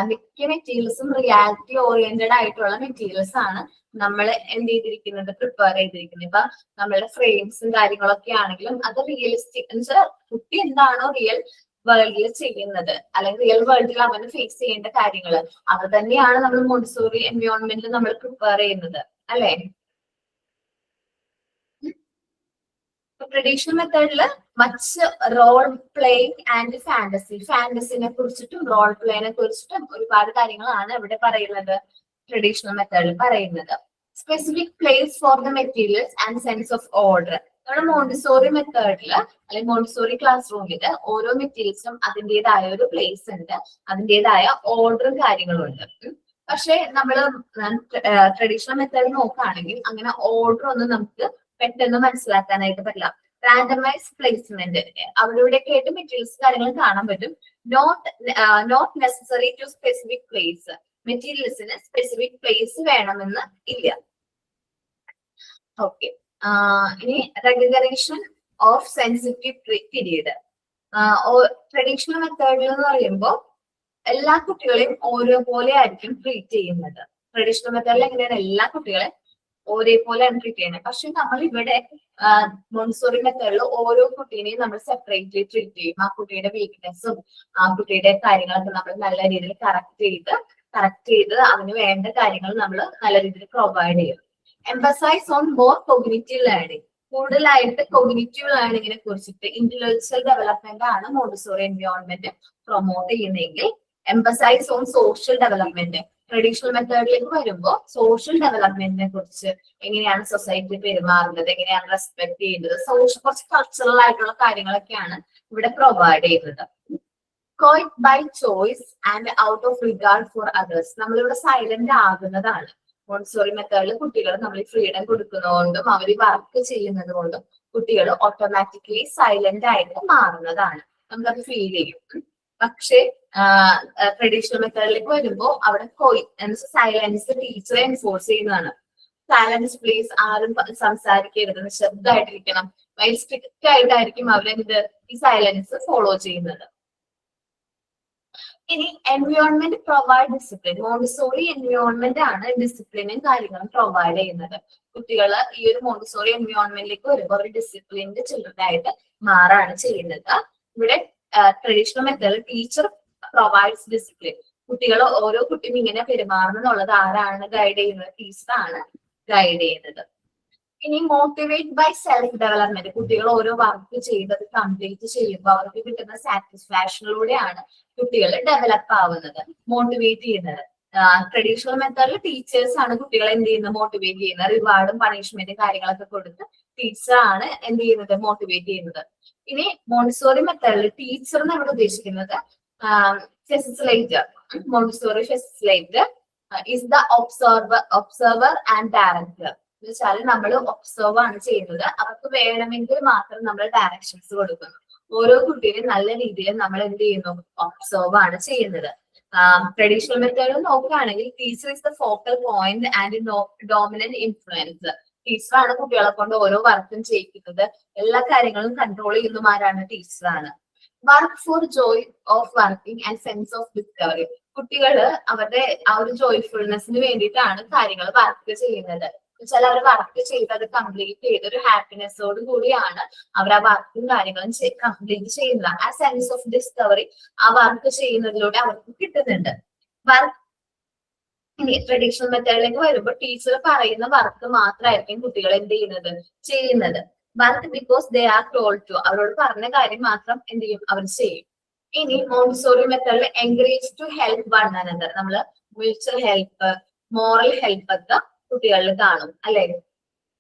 മിക്ക മെറ്റീരിയൽസും റിയാലിറ്റി ഓറിയന്റഡ് ആയിട്ടുള്ള മെറ്റീരിയൽസ് ആണ് നമ്മൾ എന്ത് ചെയ്തിരിക്കുന്നത്, പ്രിപ്പയർ ചെയ്തിരിക്കുന്നത്. ഇപ്പൊ നമ്മളുടെ ഫ്രെയിംസും കാര്യങ്ങളൊക്കെ ആണെങ്കിലും അത് റിയലിസ്റ്റിക് എന്ന് വെച്ചാൽ കുട്ടി എന്താണോ റിയൽ വേൾഡിൽ ചെയ്യുന്നത് അല്ലെങ്കിൽ റിയൽ വേൾഡിൽ അവന് ഫേസ് ചെയ്യേണ്ട കാര്യങ്ങൾ അത് തന്നെയാണ് നമ്മൾ മോണ്ടിസോറി എൻവയോൺമെന്റിൽ നമ്മൾ പ്രിപ്പയർ ചെയ്യുന്നത്, അല്ലെ? ട്രഡീഷണൽ മെത്തേഡില് മച്ച് റോൾ പ്ലേയിങ് ആൻഡ് ഫാന്റസിനെ കുറിച്ചിട്ടും റോൾ പ്ലേനെ കുറിച്ചിട്ടും ഒരുപാട് കാര്യങ്ങളാണ് ഇവിടെ പറയുന്നത്. ട്രഡീഷണൽ മെത്തേഡിൽ പറയുന്നത് specific place for the materials and sense of order. നമ്മുടെ മോണ്ടിസോറി മെത്തേഡില് അല്ലെങ്കിൽ മോണ്ടിസോറി ക്ലാസ് റൂമില് ഓരോ മെറ്റീരിയൽസും അതിൻ്റെതായ ഒരു പ്ലേസ് ഉണ്ട്, അതിൻ്റെതായ ഓർഡറും കാര്യങ്ങളും ഉണ്ട്. പക്ഷെ നമ്മള് ട്രഡീഷണൽ മെത്തേഡ് നോക്കുകയാണെങ്കിൽ അങ്ങനെ ഓർഡർ ഒന്നും നമുക്ക് പെട്ടെന്ന് മനസ്സിലാക്കാനായിട്ട് പറ്റില്ല. റാൻഡമൈസ് പ്ലേസ്മെന്റ് അവിടെ ഇവിടെയൊക്കെ ആയിട്ട് മെറ്റീരിയൽസ് കാര്യങ്ങൾ കാണാൻ പറ്റും. Not necessary to specific place, മെറ്റീരിയൽസിന് സ്പെസിഫിക് പ്ലേസ് വേണമെന്ന് ഇല്ല. ഓക്കെ, ഇനി recognition of sensitive period. Traditional മെത്തേഡിൽ എന്ന് പറയുമ്പോൾ എല്ലാ കുട്ടികളെയും ഓരോപോലെ ആയിരിക്കും ട്രീറ്റ് ചെയ്യുന്നത്. ട്രഡീഷണൽ മെത്തേഡിൽ എങ്ങനെയാണ് എല്ലാ കുട്ടികളെയും ഒരേപോലെയാണ് ട്രീറ്റ് ചെയ്യുന്നത്. പക്ഷെ നമ്മൾ ഇവിടെ മോണ്ടിസോറി മെത്തേഡിൽ ഓരോ കുട്ടീനെയും നമ്മൾ സെപ്പറേറ്റ്ലി ട്രീറ്റ് ചെയ്യും. ആ കുട്ടിയുടെ വീക്ക്നെസ്സും ആ കുട്ടിയുടെ കാര്യങ്ങളൊക്കെ നമ്മൾ നല്ല രീതിയിൽ കറക്റ്റ് ചെയ്ത് അതിന് വേണ്ട കാര്യങ്ങൾ നമ്മൾ നല്ല രീതിയിൽ പ്രൊവൈഡ് ചെയ്യും. Emphasise on more cognitive learning, കൂടുതലായിട്ട് കോഗ്നിറ്റീവ് ലേണിങ്ങിനെ കുറിച്ചിട്ട് ഇന്റലക്ച്വൽ ഡെവലപ്മെന്റ് ആണ് മോണ്ടിസോറി എൻവയോൺമെന്റ് പ്രൊമോട്ട് ചെയ്യുന്നതെങ്കിൽ emphasise on social development, traditional മെത്തേഡിലേക്ക് വരുമ്പോൾ സോഷ്യൽ ഡെവലപ്മെന്റിനെ കുറിച്ച്, എങ്ങനെയാണ് സൊസൈറ്റി പെരുമാറുന്നത്, എങ്ങനെയാണ് റെസ്പെക്ട് ചെയ്യുന്നത്, കുറച്ച് കൾച്ചറൽ ആയിട്ടുള്ള കാര്യങ്ങളൊക്കെയാണ് ഇവിടെ പ്രൊവൈഡ് ചെയ്യുന്നത്. Quiet by choice and out of regard for others, നമ്മളിവിടെ സൈലന്റ് ആകുന്നതാണ്. മോണ്ടിസോറി മെത്തേഡിൽ കുട്ടികൾ നമ്മൾ ഫ്രീഡം കൊടുക്കുന്നതുകൊണ്ടും അവർ വർക്ക് ചെയ്യുന്നത് കൊണ്ടും കുട്ടികൾ ഓട്ടോമാറ്റിക്കലി സൈലന്റ് ആയിട്ട് മാറുന്നതാണ്, നമുക്കത് ഫീൽ ചെയ്യും. പക്ഷേ ട്രഡീഷണൽ മെത്തേഡിലേക്ക് വരുമ്പോൾ അവിടെ സൈലൻസ് ടീച്ചറെ എൻഫോഴ്സ് ചെയ്യുന്നതാണ്. സൈലൻസ് പ്ലീസ്, ആരും സംസാരിക്കരുത്, നിശബ്ദമായിട്ടിരിക്കണം, വളരെ സ്ട്രിക്റ്റ് ആയിട്ടായിരിക്കും അവരെന്ത് ഈ സൈലൻസ് ഫോളോ ചെയ്യുന്നത്. ഇനി environment provide discipline, Montessori environment ആണ് ഡിസിപ്ലിനും കാര്യങ്ങളും പ്രൊവൈഡ് ചെയ്യുന്നത്. കുട്ടികൾ ഈ ഒരു മോണ്ടിസോറി എൻവയോൺമെന്റിലേക്ക് വരുമ്പോൾ അവർ ഡിസിപ്ലിൻഡ് ചിൽഡ്രൻ ആയിട്ട് മാറാണ് ചെയ്യുന്നത്. ഇവിടെ traditional method teacher provides discipline, കുട്ടികൾ ഓരോ കുട്ടിയും ഇങ്ങനെ പെരുമാറണം എന്നുള്ളത് ആരാണ് ഗൈഡ് ചെയ്യുന്നത്? ടീച്ചറാണ് ഗൈഡ് ചെയ്യുന്നത്. ഇനി മോട്ടിവേറ്റ് ബൈ സെൽഫ് ഡെവലപ്മെന്റ്, കുട്ടികൾ ഓരോ വർക്ക് ചെയ്തത് കംപ്ലീറ്റ് ചെയ്യുമ്പോൾ അവർക്ക് കിട്ടുന്ന സാറ്റിസ്ഫാക്ഷനിലൂടെയാണ് കുട്ടികൾ ഡെവലപ്പ് ആവുന്നത്, മോട്ടിവേറ്റ് ചെയ്യുന്നത്. ട്രഡീഷണൽ മെത്തേഡിൽ ടീച്ചേഴ്സ് ആണ് കുട്ടികളെ എന്ത് ചെയ്യുന്നത്? മോട്ടിവേറ്റ് ചെയ്യുന്നത്. റിവാർഡും പണിഷ്മെന്റും കാര്യങ്ങളൊക്കെ കൊടുത്ത് ടീച്ചറാണ് എന്ത് ചെയ്യുന്നത്? മോട്ടിവേറ്റ് ചെയ്യുന്നത്. ഇനി മോണ്ടിസോറി മെത്തേഡിൽ ടീച്ചർ നമ്മൾ ഉദ്ദേശിക്കുന്നത് facilitator, Montessori facilitator is the observer and director. എന്ന് വെച്ചാൽ നമ്മൾ ഒബ്സർവ് ആണ് ചെയ്യുന്നത്, അവർക്ക് വേണമെങ്കിൽ മാത്രം നമ്മൾ ഡയറക്ഷൻസ് കൊടുക്കുന്നു. ഓരോ കുട്ടിയും നല്ല രീതിയിൽ നമ്മൾ എന്ത് ചെയ്യുന്നു? ഒബ്സർവ് ആണ് ചെയ്യുന്നത്. ട്രഡീഷണൽ മെത്തേഡ് നോക്കുകയാണെങ്കിൽ teacher is the focal point and dominant influence. ടീച്ചറാണ് കുട്ടികളെ കൊണ്ട് ഓരോ വർക്കും ചെയ്യിക്കുന്നത്, എല്ലാ കാര്യങ്ങളും കൺട്രോൾ ചെയ്യുന്നതും ആരാണ്? ടീച്ചറാണ്. Work for joy of working and sense of discovery, കുട്ടികള് അവരുടെ ആ ഒരു ജോയ്ഫുൾനെസ്സിന് വേണ്ടിയിട്ടാണ് കാര്യങ്ങൾ വർക്ക് ചെയ്യുന്നത്. വെച്ചാൽ അവർ വർക്ക് ചെയ്ത് അത് കംപ്ലീറ്റ് ചെയ്ത് ഒരു ഹാപ്പിനെസ്സോട് കൂടിയാണ് അവർ ആ വർക്കും കാര്യങ്ങളും കംപ്ലീറ്റ് ചെയ്യുന്നത്. ആ സെൻസ് ഓഫ് ഡിസ്കവറി ആ വർക്ക് ചെയ്യുന്നതിലൂടെ അവർക്ക് കിട്ടുന്നുണ്ട്. വർക്ക് ഇനി ട്രഡീഷണൽ മെത്തേഡിലേക്ക് വരുമ്പോൾ ടീച്ചർ പറയുന്ന വർക്ക് മാത്രമായിരിക്കും കുട്ടികൾ എന്ത് ചെയ്യുന്നത്. Work because they are told to, അവരോട് പറഞ്ഞ കാര്യം മാത്രം എന്ത് ചെയ്യും? അവർ ചെയ്യും. ഇനി മോണ്ടിസോറി മെത്തേഡിൽ encourage to help one another, നമ്മള് മ്യൂച്വൽ ഹെൽപ്പ്, മോറൽ ഹെൽപ്പ് ഒക്കെ കുട്ടികളിൽ കാണും അല്ലെ.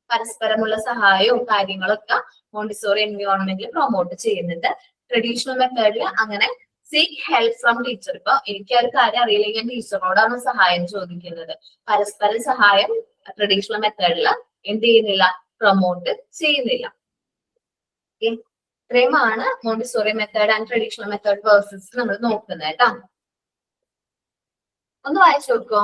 പരസ്പരമുള്ള സഹായവും കാര്യങ്ങളൊക്കെ മോണ്ടിസോറി എൻവയോൺമെന്റിൽ പ്രൊമോട്ട് ചെയ്യുന്നുണ്ട്. ട്രഡീഷണൽ മെത്തേഡിൽ അങ്ങനെ സീക്ക് ഹെൽപ്പ് ഫ്രം ടീച്ചർ, ഇപ്പൊ എനിക്ക് ആ ഒരു കാര്യം അറിയില്ലെങ്കിൽ ഞാൻ ടീച്ചറിനോടാണ് സഹായം ചോദിക്കുന്നത്. പരസ്പര സഹായം ട്രഡീഷണൽ മെത്തേഡിൽ എന്ത് ചെയ്യുന്നില്ല? പ്രൊമോട്ട് ചെയ്യുന്നില്ല. ഇത്രയുമാണ് Montessori method and traditional method versus നമ്മൾ നോക്കുന്നത് കേട്ടോ. ഒന്ന് വായിച്ചു നോക്കോ.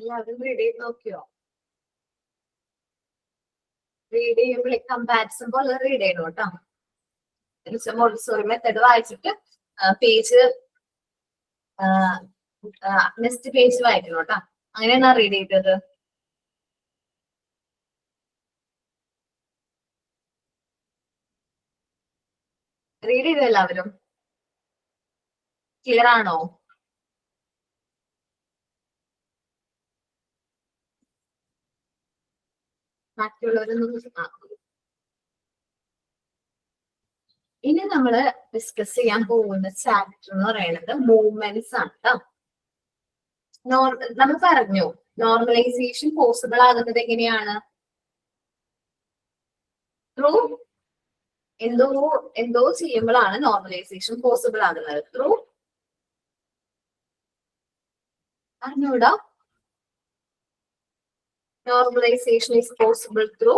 എല്ലാവരും റീഡ് ചെയ്ത് നോക്കിയോ? റീഡ് ചെയ്യുമ്പോൾ കമ്പാരിസൺ പോലെ റീഡ് ചെയ്യണം കേട്ടോ. മോണ്ടിസോറി മെത്തേഡ് വായിച്ചിട്ട് പേജ് നെക്സ്റ്റ് പേജ് വായിക്കണം കേട്ടോ. അങ്ങനെയാണ് റീഡ് ചെയ്തത്. റീഡ് ചെയ്തു എല്ലാവരും? ക്ലിയർ ആണോ? മറ്റുള്ളവരൊന്നും ഇനി നമ്മള് ഡിസ്കസ് ചെയ്യാൻ പോകുന്ന ചാപ്റ്റർ എന്ന് പറയുന്നത് മൂവ്മെന്റ്സ് ആണ് കേട്ടോ. നമ്മൾ പറഞ്ഞു നോർമലൈസേഷൻ പോസിബിൾ ആകുന്നത് എങ്ങനെയാണ്? ത്രൂ എന്തോ ചെയ്യുമ്പോഴാണ് നോർമലൈസേഷൻ പോസിബിൾ ആകുന്നത്. ത്രൂ അറിഞ്ഞൂടാ? Normalisation is possible through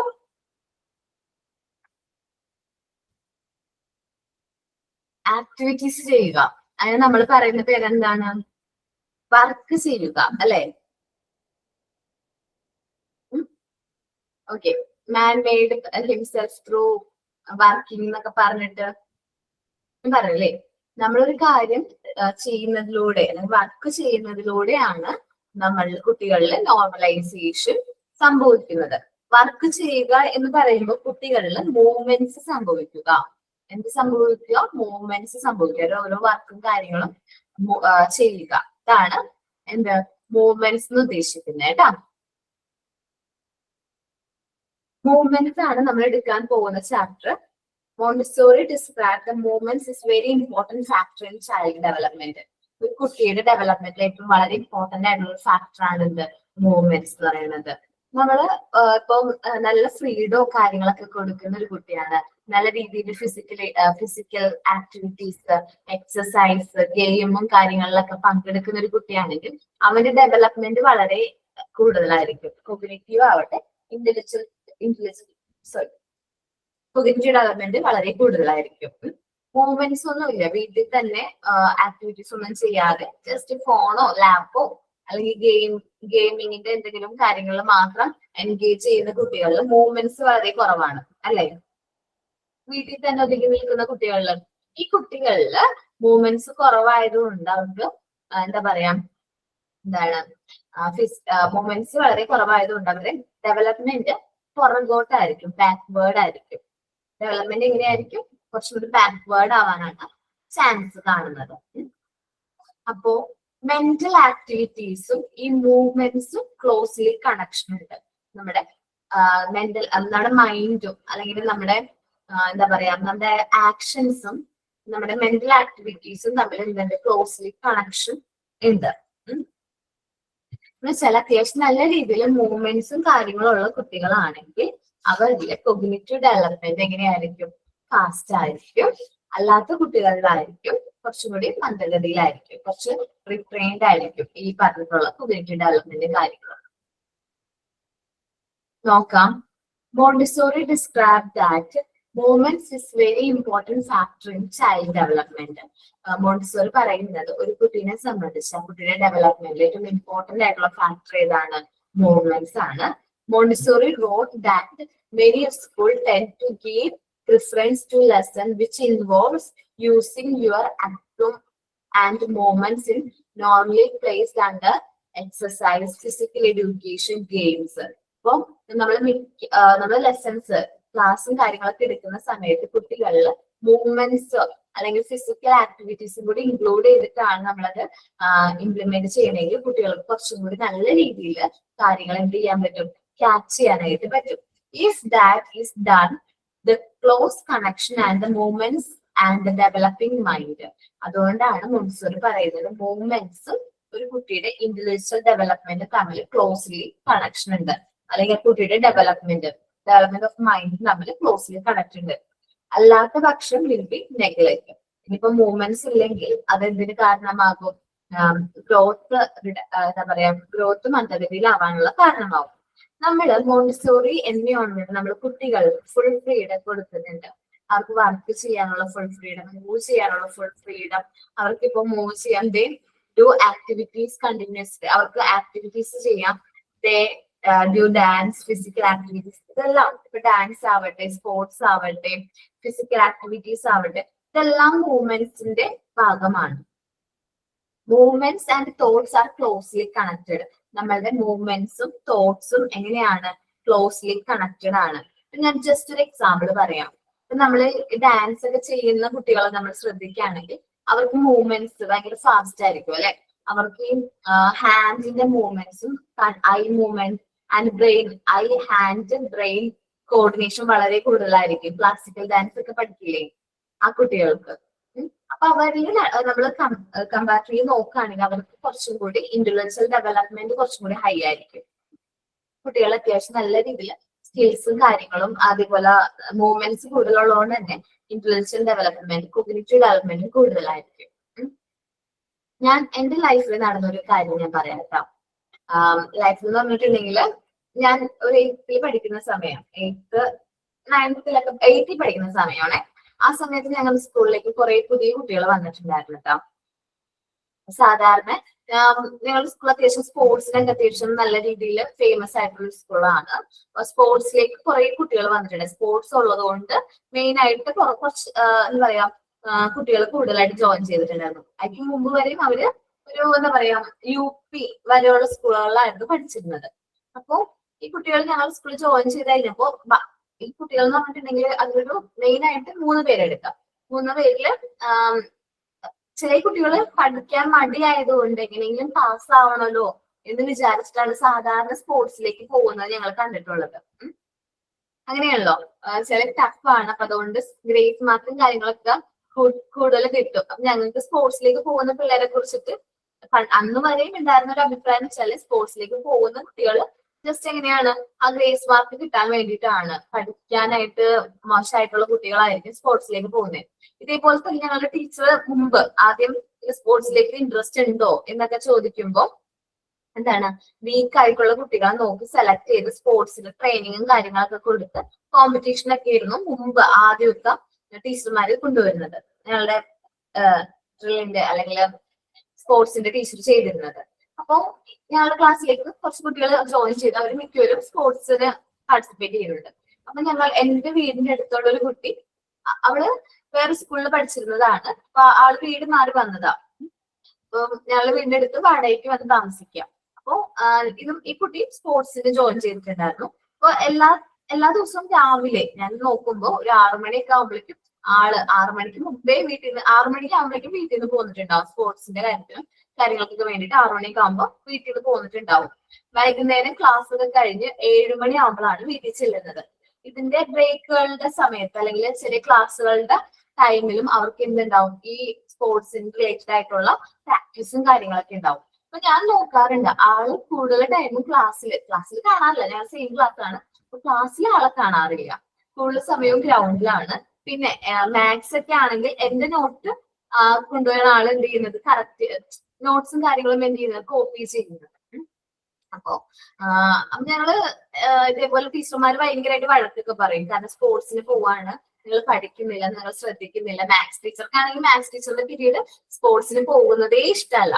activities ചെയ്യുക. അതിന് നമ്മൾ പറയുന്ന പേരെന്താണ്? വർക്ക് ചെയ്യുക അല്ലെ? ഓക്കെ. മാൻ മെയ്ഡ് ഹിംസെൽഫ് ത്രൂ വർക്കിംഗ് എന്നൊക്കെ പറഞ്ഞിട്ട് പറയല്ലേ? നമ്മളൊരു കാര്യം ചെയ്യുന്നതിലൂടെ അല്ലെങ്കിൽ വർക്ക് ചെയ്യുന്നതിലൂടെയാണ് നമ്മൾ കുട്ടികളിൽ നോർമലൈസേഷൻ സംഭവിക്കുന്നത്. വർക്ക് ചെയ്യുക എന്ന് പറയുമ്പോൾ കുട്ടികളിൽ മൂവ്മെന്റ്സ് സംഭവിക്കുക. എന്ത് സംഭവിക്കുക? മൂവ്മെന്റ്സ് സംഭവിക്കുക. ഓരോ വർക്കും കാര്യങ്ങളും ചെയ്യുക. ഇതാണ് എന്ത് മൂവ്മെന്റ്സ് എന്ന് ഉദ്ദേശിക്കുന്നത് കേട്ടോ. മൂവ്മെന്റ്സ് ആണ് നമ്മൾ എടുക്കാൻ പോകുന്ന chapter. Montessori describe the movements is very important factor in child development. ഒരു കുട്ടിയുടെ ഡെവലപ്മെന്റിൽ ഏറ്റവും വളരെ ഇമ്പോർട്ടന്റ് ആയിട്ടുള്ള ഫാക്ടർ ആണ് എന്ത് മൂവ്മെന്റ്സ് എന്ന് പറയുന്നത്. നമ്മള് ഇപ്പം നല്ല ഫ്രീഡോ കാര്യങ്ങളൊക്കെ കൊടുക്കുന്ന ഒരു കുട്ടിയാണ്. നല്ല രീതിയിൽ ഫിസിക്കൽ ആക്ടിവിറ്റീസ്, എക്സസൈസ്, ഗെയിമും കാര്യങ്ങളിലൊക്കെ പങ്കെടുക്കുന്ന ഒരു കുട്ടിയാണെങ്കിൽ അവന്റെ ഡെവലപ്മെന്റ് വളരെ കൂടുതലായിരിക്കും. കോഗ്നിറ്റീവ് ആവട്ടെ, കോഗ്നിറ്റീവ് ഡെവലപ്മെന്റ് വളരെ കൂടുതലായിരിക്കും. മൂവ്മെന്റ്സ് ഒന്നും ഇല്ല, വീട്ടിൽ തന്നെ ആക്ടിവിറ്റീസ് ഒന്നും ചെയ്യാതെ ജസ്റ്റ് ഫോണോ ലാപ്പോ അല്ലെങ്കിൽ ഗെയിമിങ്ങിന്റെ എന്തെങ്കിലും കാര്യങ്ങളിൽ മാത്രം എൻഗേജ് ചെയ്യുന്ന കുട്ടികളിൽ മൂവ്മെന്റ്സ് വളരെ കുറവാണ് അല്ലെ? വീട്ടിൽ തന്നെ ഒതുങ്ങി നിൽക്കുന്ന കുട്ടികളിൽ ഈ കുട്ടികളില് മൂവ്മെന്റ്സ് കുറവായതുകൊണ്ട് അവർക്ക് എന്താ പറയാ മൂവ്മെന്റ്സ് വളരെ കുറവായതുകൊണ്ട് അവരുടെ ഡെവലപ്മെന്റ് പുറകോട്ടായിരിക്കും, ബാക്ക്വേർഡ് ആയിരിക്കും. ഡെവലപ്മെന്റ് എങ്ങനെയായിരിക്കും? കുറച്ചുകൂടി ബാക്ക്വേർഡ് ആവാനാണ് ചാൻസ് കാണുന്നത്. അപ്പോ മെന്റൽ ആക്ടിവിറ്റീസും ഈ മൂവ്മെന്റ്സും ക്ലോസ്ലി കണക്ഷൻ ഉണ്ട്. നമ്മുടെ നമ്മുടെ മൈൻഡും അല്ലെങ്കിൽ നമ്മുടെ എന്താ പറയാ നമ്മുടെ ആക്ഷൻസും നമ്മുടെ മെന്റൽ ആക്ടിവിറ്റീസും തമ്മിൽ എന്തുണ്ട്? ക്ലോസ്ലി കണക്ഷൻ ഉണ്ട്. എന്നുവെച്ചാൽ അത്യാവശ്യം നല്ല രീതിയിൽ മൂവ്മെന്റ്സും കാര്യങ്ങളും ഉള്ള കുട്ടികളാണെങ്കിൽ അവരുടെ കോഗ്നിറ്റീവ് ഡെവലപ്മെന്റ് എങ്ങനെയായിരിക്കും? ഫാസ്റ്റ് ആയിരിക്കും. അല്ലാത്ത കുട്ടികളിലായിരിക്കും കുറച്ചും കൂടി മന്ദഗതിയിലായിരിക്കും, കുറച്ച് റിട്രെയിൻഡ് ആയിരിക്കും ഈ പറഞ്ഞിട്ടുള്ള കോഗ്നിറ്റീവ് ഡെവലപ്മെന്റ് കാര്യങ്ങൾ. നോക്കാം. Montessori describe that movements is very important factor in child development. Montessori പറയുന്നത് ഒരു കുട്ടീനെ സംബന്ധിച്ച് ആ കുട്ടിയുടെ ഡെവലപ്മെന്റിൽ ഏറ്റവും ഇമ്പോർട്ടന്റ് ആയിട്ടുള്ള ഫാക്ടർ ഏതാണ്? മൂവ്മെന്റ്സ് ആണ്. Montessori wrote that many schools tend to give preference to lesson which involves using your action and movements in normally placed under exercise, physical education, games. അപ്പം നമ്മള് ലെസൺസ് ക്ലാസ്സും കാര്യങ്ങളൊക്കെ എടുക്കുന്ന സമയത്ത് കുട്ടികളിൽ മൂവ്മെന്റ്സ് അല്ലെങ്കിൽ ഫിസിക്കൽ ആക്ടിവിറ്റീസും കൂടി ഇൻക്ലൂഡ് ചെയ്തിട്ടാണ് നമ്മളത് ഇംപ്ലിമെന്റ് ചെയ്യണമെങ്കിൽ കുട്ടികൾക്ക് കുറച്ചും കൂടി നല്ല രീതിയിൽ കാര്യങ്ങൾ എന്ത് ചെയ്യാൻ പറ്റും? ക്യാച്ച് ചെയ്യാനായിട്ട് പറ്റും. If that is done, the close connection and the movements and the developing mind. അതുകൊണ്ടാണ് മോണ്ടിസോറി പറയുന്നത് മൂവ്മെന്റ്സും ഒരു കുട്ടിയുടെ ഇന്റലക്ച്വൽ ഡെവലപ്മെന്റ് തമ്മിൽ ക്ലോസ്ലി കണക്ഷൻ ഉണ്ട്, അല്ലെങ്കിൽ കുട്ടിയുടെ ഡെവലപ്മെന്റ് ഓഫ് മൈൻഡ് തമ്മിൽ ക്ലോസ്ലി കണക്ട് ഉണ്ട്. അല്ലാത്ത പക്ഷം വിൽ ബി നെഗ്ലക്ട്. ഇനിയിപ്പോ മൂവ്മെന്റ്സ് ഇല്ലെങ്കിൽ അതെന്തിന് കാരണമാകും? ഗ്രോത്ത് എന്താ പറയാ ഗ്രോത്ത് മന്ദഗതിയിലാവാനുള്ള കാരണമാകും. നമ്മള് മോണ്ടിസോറി എൻവയോൺമെന്റ് നമ്മൾ കുട്ടികൾ ഫുൾ ഫ്രീഡം കൊടുക്കുന്നുണ്ട്. അവർക്ക് വർക്ക് ചെയ്യാനുള്ള ഫുൾ ഫ്രീഡം, മൂവ് ചെയ്യാനുള്ള ഫുൾ ഫ്രീഡം. അവർക്കിപ്പോ മൂവ് ചെയ്യാൻ ഡു ആക്ടിവിറ്റീസ് കണ്ടിന്യൂസ്ലി. അവർക്ക് ആക്ടിവിറ്റീസ് ചെയ്യാം. They do dance, physical activities, ഇതെല്ലാം ഇപ്പൊ ഡാൻസ് ആവട്ടെ, സ്പോർട്സ് ആവട്ടെ, ഫിസിക്കൽ ആക്ടിവിറ്റീസ് ആവട്ടെ, ഇതെല്ലാം മൂവ്മെന്റ്സിന്റെ ഭാഗമാണ്. Movements and thoughts R closely connected. നമ്മളുടെ മൂവ്മെന്റ്സും തോട്ട്സും എങ്ങനെയാണ്? ക്ലോസ്ലി കണക്റ്റഡ് ആണ്. ഞാൻ ജസ്റ്റ് ഒരു എക്സാമ്പിൾ പറയാം. ഇപ്പൊ നമ്മള് ഡാൻസ് ഒക്കെ ചെയ്യുന്ന കുട്ടികളെ നമ്മൾ ശ്രദ്ധിക്കുകയാണെങ്കിൽ അവർക്ക് മൂവ്മെന്റ്സ് ഭയങ്കര ഫാസ്റ്റ് ആയിരിക്കും അല്ലെ. അവർക്ക് ഈ ഹാൻഡിന്റെ മൂവ്മെന്റ്സും eye movement and brain, eye hand brain coordination വളരെ കൂടുതലായിരിക്കും. ക്ലാസിക്കൽ ഡാൻസ് ഒക്കെ പഠിക്കില്ലേ ആ കുട്ടികൾക്ക്. അപ്പൊ അവരിൽ നമ്മൾ കമ്പാരിറ്റീവ് നോക്കുകയാണെങ്കിൽ അവർക്ക് കുറച്ചും കൂടി ഇന്റലക്ച്വൽ ഡെവലപ്മെന്റ് കുറച്ചും കൂടി ഹൈ ആയിരിക്കും. കുട്ടികൾ അത്യാവശ്യം നല്ല രീതിയിൽ സ്കിൽസും കാര്യങ്ങളും അതേപോലെ മൂവ്മെന്റ്സ് കൂടുതലുള്ളതുകൊണ്ട് തന്നെ ഇന്റലക്ച്വൽ ഡെവലപ്മെന്റ്, കോഗ്നിറ്റീവ് ഡെവലപ്മെന്റ് കൂടുതലായിരിക്കും. ഞാൻ എന്റെ ലൈഫിൽ നടന്നൊരു കാര്യം ഞാൻ പറയാം കേട്ടോ. ലൈഫിൽ എന്ന് പറഞ്ഞിട്ടുണ്ടെങ്കിൽ ഞാൻ ഒരു 8th പഠിക്കുന്ന സമയം, 8th 9th പഠിക്കുന്ന സമയമാണേ. ആ സമയത്ത് ഞങ്ങളുടെ സ്കൂളിലേക്ക് കുറെ പുതിയ കുട്ടികൾ വന്നിട്ടുണ്ടായിരുന്നു കേട്ടോ. സാധാരണ ഞങ്ങളുടെ സ്കൂൾ അത്യാവശ്യം സ്പോർട്സിനൊക്കെ അത്യാവശ്യം നല്ല രീതിയിൽ ഫേമസ് ആയിട്ടുള്ള സ്കൂളാണ്. സ്പോർട്സിലേക്ക് കുറെ കുട്ടികൾ വന്നിട്ടുണ്ട്. സ്പോർട്സ് ഉള്ളത് കൊണ്ട് മെയിൻ ആയിട്ട് കുറച്ച് എന്താ പറയാ കുട്ടികൾ കൂടുതലായിട്ട് ജോയിൻ ചെയ്തിട്ടുണ്ടായിരുന്നു. അതിന് മുമ്പ് വരെയും അവര് ഒരു എന്താ പറയാ UP വരെയുള്ള സ്കൂളുകളിലായിരുന്നു പഠിച്ചിരുന്നത്. അപ്പോ ഈ കുട്ടികൾ ഞങ്ങളുടെ സ്കൂളിൽ ജോയിൻ ചെയ്ത് കഴിഞ്ഞപ്പോ ഈ കുട്ടികൾ എന്ന് പറഞ്ഞിട്ടുണ്ടെങ്കിൽ അതിലൊരു മെയിൻ ആയിട്ട് 3 പേരെടുക്കാം. 3 പേരില് ചില കുട്ടികൾ പഠിക്കാൻ മടിയായതുകൊണ്ട് എങ്ങനെയെങ്കിലും പാസ് ആവണല്ലോ എന്ന് വിചാരിച്ചിട്ടാണ് സാധാരണ സ്പോർട്സിലേക്ക് പോകുന്നത് ഞങ്ങൾ കണ്ടിട്ടുള്ളത്. അങ്ങനെയാണല്ലോ, ചില ടഫാണ്. അപ്പൊ അതുകൊണ്ട് ഗ്രേസ് മാർക്കും കാര്യങ്ങളൊക്കെ കൂടുതൽ കിട്ടും. അപ്പൊ ഞങ്ങൾക്ക് സ്പോർട്സിലേക്ക് പോകുന്ന പിള്ളേരെ കുറിച്ചിട്ട് അന്ന് വരെയും ഉണ്ടായിരുന്ന ഒരു അഭിപ്രായം വെച്ചാൽ സ്പോർട്സിലേക്ക് പോകുന്ന കുട്ടികൾ ജസ്റ്റ് എങ്ങനെയാണ് ആ ഗ്രേസ് മാർക്ക് കിട്ടാൻ വേണ്ടിയിട്ടാണ്. പഠിക്കാനായിട്ട് മോശമായിട്ടുള്ള കുട്ടികളായിരിക്കും സ്പോർട്സിലേക്ക് പോകുന്നത്. ഇതേപോലെ തന്നെ ഞങ്ങളുടെ ടീച്ചർ മുമ്പ് ആദ്യം സ്പോർട്സിലേക്ക് ഇൻട്രസ്റ്റ് ഉണ്ടോ എന്നൊക്കെ ചോദിക്കുമ്പോൾ എന്താണ് വീക്ക് ആയിട്ടുള്ള കുട്ടികളെ നോക്കി സെലക്ട് ചെയ്ത് സ്പോർട്സിൽ ട്രെയിനിങ്ങും കാര്യങ്ങളൊക്കെ കൊടുത്ത് കോമ്പറ്റീഷനൊക്കെ ആയിരുന്നു മുമ്പ് ആദ്യമൊക്കെ ടീച്ചർമാര് കൊണ്ടുവരുന്നത്. ഞങ്ങളുടെ ഡ്രില്ലിന്റെ അല്ലെങ്കിൽ സ്പോർട്സിന്റെ ടീച്ചർ ചെയ്തിരുന്നത്. അപ്പോ ഞങ്ങളുടെ ക്ലാസ്സിലേക്ക് കുറച്ച് കുട്ടികൾ ജോയിൻ ചെയ്ത് അവർ മിക്കവരും സ്പോർട്സിന് പാർട്ടിസിപ്പേറ്റ് ചെയ്യുന്നുണ്ട്. അപ്പൊ എന്റെ വീടിന്റെ അടുത്തുള്ള ഒരു കുട്ടി, അവള് വേറെ സ്കൂളിൽ പഠിച്ചിരുന്നതാണ്. അപ്പൊ ആള് വീട് മാറി വന്നതാ. അപ്പൊ ഞങ്ങളുടെ വീടിന്റെ അടുത്ത് വാടകയ്ക്ക് വന്ന് താമസിക്കാം. അപ്പൊ ഈ കുട്ടി സ്പോർട്സിന് ജോയിൻ ചെയ്തിട്ടുണ്ടായിരുന്നു. അപ്പൊ എല്ലാ ദിവസവും രാവിലെ ഞാൻ നോക്കുമ്പോ ഒരു 6 മണിയൊക്കെ ആകുമ്പോഴേക്കും 6 മണിക്ക് മുമ്പേ 6 മണിക്കാകുമ്പോഴേക്കും വീട്ടിൽ നിന്ന് പോന്നിട്ടുണ്ടാവും. സ്പോർട്സിന്റെ കാര്യങ്ങൾക്കൊക്കെ വേണ്ടിയിട്ട് 6 മണിയൊക്കെ ആകുമ്പോൾ വീട്ടിൽ നിന്ന് പോന്നിട്ടുണ്ടാവും. വൈകുന്നേരം ക്ലാസ് ഒക്കെ കഴിഞ്ഞ് 7 മണി ആകുമ്പോഴാണ് വീട്ടിൽ ചെല്ലുന്നത്. ഇതിന്റെ ബ്രേക്കുകളുടെ സമയത്ത് അല്ലെങ്കിൽ ചെറിയ ക്ലാസ്സുകളുടെ ടൈമിലും അവർക്ക് എന്തുണ്ടാവും, ഈ സ്പോർട്സിന് റിലേറ്റഡ് ആയിട്ടുള്ള പ്രാക്ടീസും കാര്യങ്ങളൊക്കെ ഉണ്ടാവും. അപ്പൊ ഞാൻ നോക്കാറുണ്ട്, ആള് കൂടുതൽ ടൈമും ക്ലാസ്സിൽ കാണാറില്ല. ഞാൻ സെയിം ക്ലാസ് ആണ്. അപ്പൊ ക്ലാസ്സിൽ ആളെ കാണാറില്ല. കൂടുതൽ സമയവും ഗ്രൗണ്ടിലാണ്. പിന്നെ മാത്സ് ഒക്കെ ആണെങ്കിൽ എന്റെ നോട്ട് കൊണ്ടുപോയ ആൾ എന്ത് ചെയ്യുന്നത്, കറക്റ്റ് നോട്ട്സും കാര്യങ്ങളും എന്ത് ചെയ്യുന്നത്, കോപ്പി ചെയ്യുന്നത്. അപ്പൊ ഞങ്ങള് ഇതേപോലെ ടീച്ചർമാര് ഭയങ്കരമായിട്ട് വഴക്കൊക്കെ പറയും. കാരണം സ്പോർട്സിന് പോവാണ്, നിങ്ങൾ പഠിക്കുന്നില്ല, നിങ്ങൾ ശ്രദ്ധിക്കുന്നില്ല. മാത്സ് ടീച്ചർക്കാണെങ്കിൽ മാത്സ് ടീച്ചറുടെ പീരീഡ് സ്പോർട്സിന് പോകുന്നതേ ഇഷ്ടമല്ല.